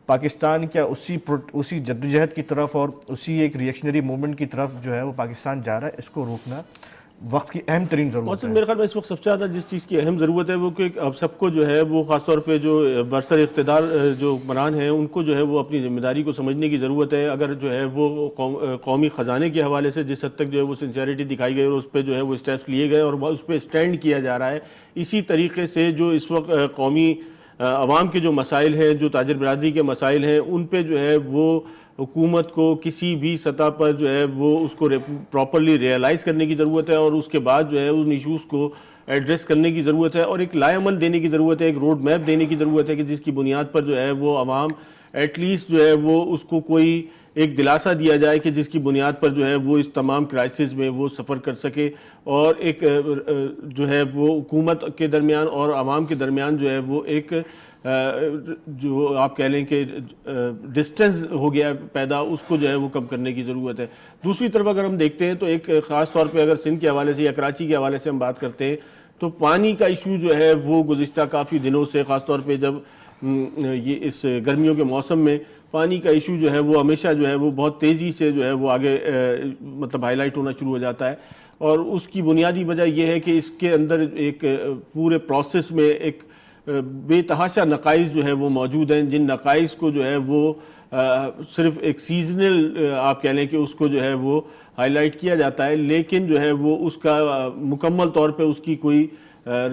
Speaker 4: پاکستان کیا اسی جدوجہد کی طرف اور اسی ایک ریئیکشنری موومنٹ کی طرف جو ہے وہ پاکستان جا رہا ہے. اس کو روکنا وقت کی اہم ترین ضرورت ہے.
Speaker 1: میرے خیال میں اس وقت سب سے زیادہ جس چیز کی اہم ضرورت ہے وہ کہ اب سب کو جو ہے وہ خاص طور پہ جو برسر اقتدار جو حکمران ہیں ان کو جو ہے وہ اپنی ذمہ داری کو سمجھنے کی ضرورت ہے. اگر جو ہے وہ قومی خزانے کے حوالے سے جس حد تک جو ہے وہ سنسیئرٹی دکھائی گئی اور اس پہ جو ہے وہ اسٹیپس لیے گئے اور اس پہ اسٹینڈ کیا جا رہا ہے، اسی طریقے سے جو اس وقت قومی عوام کے جو مسائل ہیں، جو تاجر برادری کے مسائل ہیں، ان پہ جو ہے وہ حکومت کو کسی بھی سطح پر جو ہے وہ اس کو پراپرلی ریئلائز کرنے کی ضرورت ہے، اور اس کے بعد جو ہے ان ایشوز کو ایڈریس کرنے کی ضرورت ہے، اور ایک لائے عمل دینے کی ضرورت ہے، ایک روڈ میپ دینے کی ضرورت ہے کہ جس کی بنیاد پر جو ہے وہ عوام ایٹ لیسٹ جو ہے وہ اس کو کوئی ایک دلاسا دیا جائے کہ جس کی بنیاد پر جو ہے وہ اس تمام کرائسس میں وہ سفر کر سکے، اور ایک جو ہے وہ حکومت کے درمیان اور عوام کے درمیان جو ہے وہ ایک جو آپ کہہ لیں کہ ڈسٹنس ہو گیا پیدا، اس کو جو ہے وہ کم کرنے کی ضرورت ہے. دوسری طرف اگر ہم دیکھتے ہیں تو ایک خاص طور پہ اگر سندھ کے حوالے سے یا کراچی کے حوالے سے ہم بات کرتے ہیں تو پانی کا ایشو جو ہے وہ گزشتہ کافی دنوں سے، خاص طور پہ جب یہ اس گرمیوں کے موسم میں پانی کا ایشو جو ہے وہ ہمیشہ جو ہے وہ بہت تیزی سے جو ہے وہ آگے مطلب ہائی لائٹ ہونا شروع ہو جاتا ہے. اور اس کی بنیادی وجہ یہ ہے کہ اس کے اندر ایک پورے پروسیس میں ایک بے تحاشا نقائص جو ہے وہ موجود ہیں، جن نقائص کو جو ہے وہ صرف ایک سیزنل آپ کہہ لیں کہ اس کو جو ہے وہ ہائی لائٹ کیا جاتا ہے، لیکن جو ہے وہ اس کا مکمل طور پہ اس کی کوئی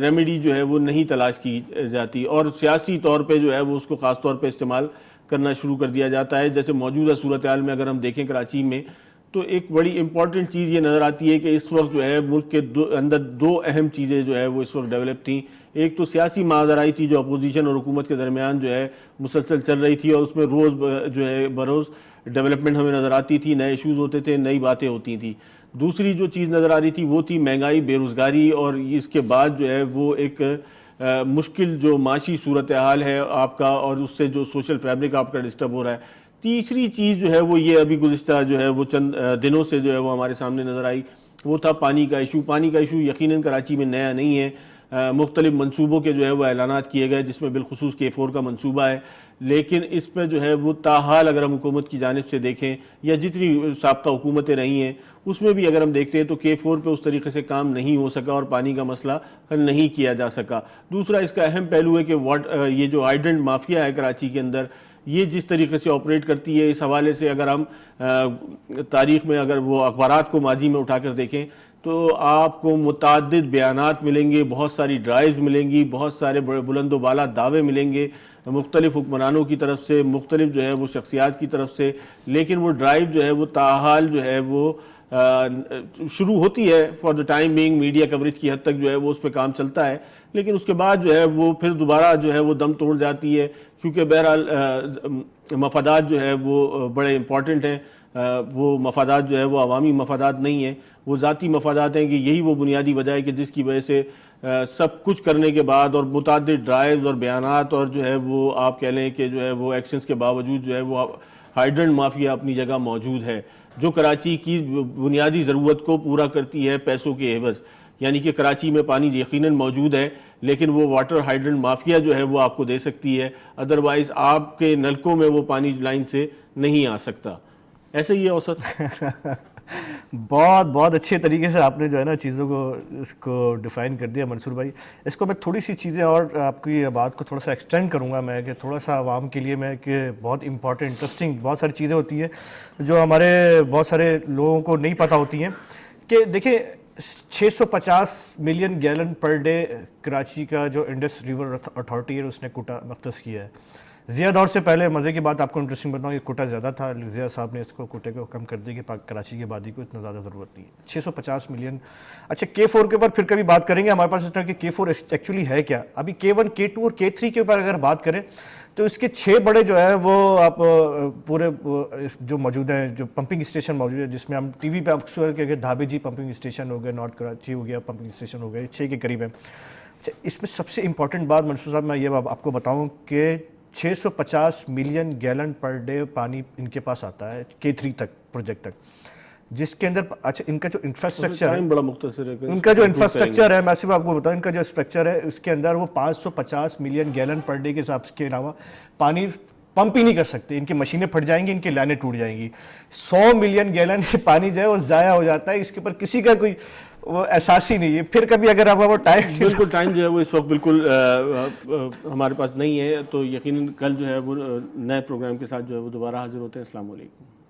Speaker 1: ریمیڈی جو ہے وہ نہیں تلاش کی جاتی، اور سیاسی طور پہ جو ہے وہ اس کو خاص طور پہ استعمال کرنا شروع کر دیا جاتا ہے. جیسے موجودہ صورتحال میں اگر ہم دیکھیں کراچی میں تو ایک بڑی امپورٹنٹ چیز یہ نظر آتی ہے کہ اس وقت جو ہے ملک کے اندر 2 اہم چیزیں جو ہے وہ اس وقت ڈیولپ تھیں. ایک تو سیاسی ماجرائی تھی جو اپوزیشن اور حکومت کے درمیان جو ہے مسلسل چل رہی تھی، اور اس میں روز جو ہے بروز ڈیولپمنٹ ہمیں نظر آتی تھی، نئے ایشوز ہوتے تھے، نئی باتیں ہوتی تھیں. دوسری جو چیز نظر آ رہی تھی وہ تھی مہنگائی، بے روزگاری، اور اس کے بعد جو ہے وہ ایک مشکل جو معاشی صورتحال ہے آپ کا، اور اس سے جو سوشل فیبرک آپ کا ڈسٹرب ہو رہا ہے. تیسری چیز جو ہے وہ یہ ابھی گزشتہ جو ہے وہ چند دنوں سے جو ہے وہ ہمارے سامنے نظر آئی، وہ تھا پانی کا ایشو. پانی کا ایشو یقیناً کراچی میں نیا نہیں ہے، مختلف منصوبوں کے جو ہے وہ اعلانات کیے گئے جس میں بالخصوص K4 کا منصوبہ ہے، لیکن اس پہ جو ہے وہ تاحال اگر ہم حکومت کی جانب سے دیکھیں یا جتنی سابقہ حکومتیں رہی ہیں اس میں بھی اگر ہم دیکھتے ہیں تو K4 پہ اس طریقے سے کام نہیں ہو سکا اور پانی کا مسئلہ حل نہیں کیا جا سکا. دوسرا اس کا اہم پہلو ہے کہ یہ جو ہائیڈرنٹ مافیا ہے کراچی کے اندر، یہ جس طریقے سے آپریٹ کرتی ہے، اس حوالے سے اگر ہم تاریخ میں اگر وہ اخبارات کو ماضی میں اٹھا کر دیکھیں تو آپ کو متعدد بیانات ملیں گے، بہت ساری ڈرائیوز ملیں گی، بہت سارے بلند و بالا دعوے ملیں گے مختلف حکمرانوں کی طرف سے، مختلف جو ہے وہ شخصیات کی طرف سے، لیکن وہ ڈرائیو جو ہے وہ تاحال جو ہے وہ شروع ہوتی ہے for the time being, media coverage کی حد تک جو ہے وہ اس پہ کام چلتا ہے، لیکن اس کے بعد جو ہے وہ پھر دوبارہ جو ہے وہ دم توڑ جاتی ہے، کیونکہ بہرحال مفادات جو ہے وہ بڑے امپورٹنٹ ہیں. وہ مفادات جو ہے وہ عوامی مفادات نہیں ہیں، وہ ذاتی مفادات ہیں، کہ یہی وہ بنیادی وجہ ہے کہ جس کی وجہ سے سب کچھ کرنے کے بعد اور متعدد ڈرائیوز اور بیانات اور جو ہے وہ آپ کہہ لیں کہ جو ہے وہ ایکشنز کے باوجود جو ہے وہ ہائیڈرنٹ مافیا اپنی جگہ موجود ہے جو کراچی کی بنیادی ضرورت کو پورا کرتی ہے پیسوں کے عوض. یعنی کہ کراچی میں پانی یقیناً موجود ہے لیکن وہ واٹر ہائیڈرنٹ مافیا جو ہے وہ آپ کو دے سکتی ہے, ادروائز آپ کے نلکوں میں وہ پانی لائن سے نہیں آ سکتا. ایسے ہی ہے اوسط.
Speaker 4: بہت بہت اچھے طریقے سے آپ نے جو ہے نا چیزوں کو اس کو ڈیفائن کر دیا منصور بھائی. اس کو میں تھوڑی سی چیزیں اور آپ کی بات کو تھوڑا سا ایکسٹینڈ کروں گا میں, کہ تھوڑا سا عوام کے لیے میں, کہ بہت امپورٹنٹ انٹرسٹنگ بہت ساری چیزیں ہوتی ہیں جو ہمارے بہت سارے لوگوں کو نہیں پتہ ہوتی ہیں. کہ دیکھیں 650 million gallon per day Karachi کا جو انڈس ریور اتھارٹی ہے اس نے کوٹا مختص کیا ہے. ضیاء دور سے پہلے مزے کی بات آپ کو انٹرسٹنگ بتاؤں, یہ کوٹا زیادہ تھا, ضیاء صاحب نے اس کو کوٹے کو کم کر دیا کہ کراچی کی آبادی کو اتنا زیادہ ضرورت نہیں ہے. 650 ملین. اچھا K4 کے اوپر پھر کبھی بات کریں گے, ہمارے پاس اس طرح کہ K4 ایکچولی ہے کیا. ابھی K1 K2 اور K3 کے اوپر اگر بات کریں تو اس کے 6 بڑے جو ہیں وہ آپ پورے جو موجود ہیں, جو پمپنگ اسٹیشن موجود ہے, جس میں ہم ٹی وی پہ اکثر کہ دھابے جی پمپنگ اسٹیشن ہو گئے, نارتھ کراچی ہو گیا پمپنگ اسٹیشن ہو گئے, 6 کے قریب ہیں. اچھا اس میں سب سے امپورٹنٹ بات منصور صاحب میں یہ آپ کو بتاؤں کہ 650 ملین گیلن پر ڈے پانی ان کے پاس آتا ہے K3 تک پروجیکٹ تک, جس کے اندر اچھا ان کا جو انفراسٹرکچر ہے
Speaker 1: بڑا مختصر ہے,
Speaker 4: ان کا جو انفراسٹرکچر ہے, میں صرف آپ کو بتاؤں ان کا جو اسٹرکچر ہے اس کے اندر وہ 550 ملین گیلن پر ڈے کے حساب کے علاوہ پانی پمپ ہی نہیں کر سکتے. ان کی مشینیں پھٹ جائیں گی, ان کی لائنیں ٹوٹ جائیں گی. 100 ملین گیلن پانی جو ہے وہ ضائع ہو جاتا ہے, اس کے اوپر کسی کا کوئی وہ احساس ہی نہیں ہے. پھر کبھی اگر آپ وہ ٹائم
Speaker 1: بالکل ٹائم جو ہے وہ اس وقت بالکل ہمارے پاس نہیں ہے, تو یقیناً کل جو ہے وہ نئے پروگرام کے ساتھ جو ہے وہ دوبارہ حاضر ہوتے ہیں. السلام علیکم.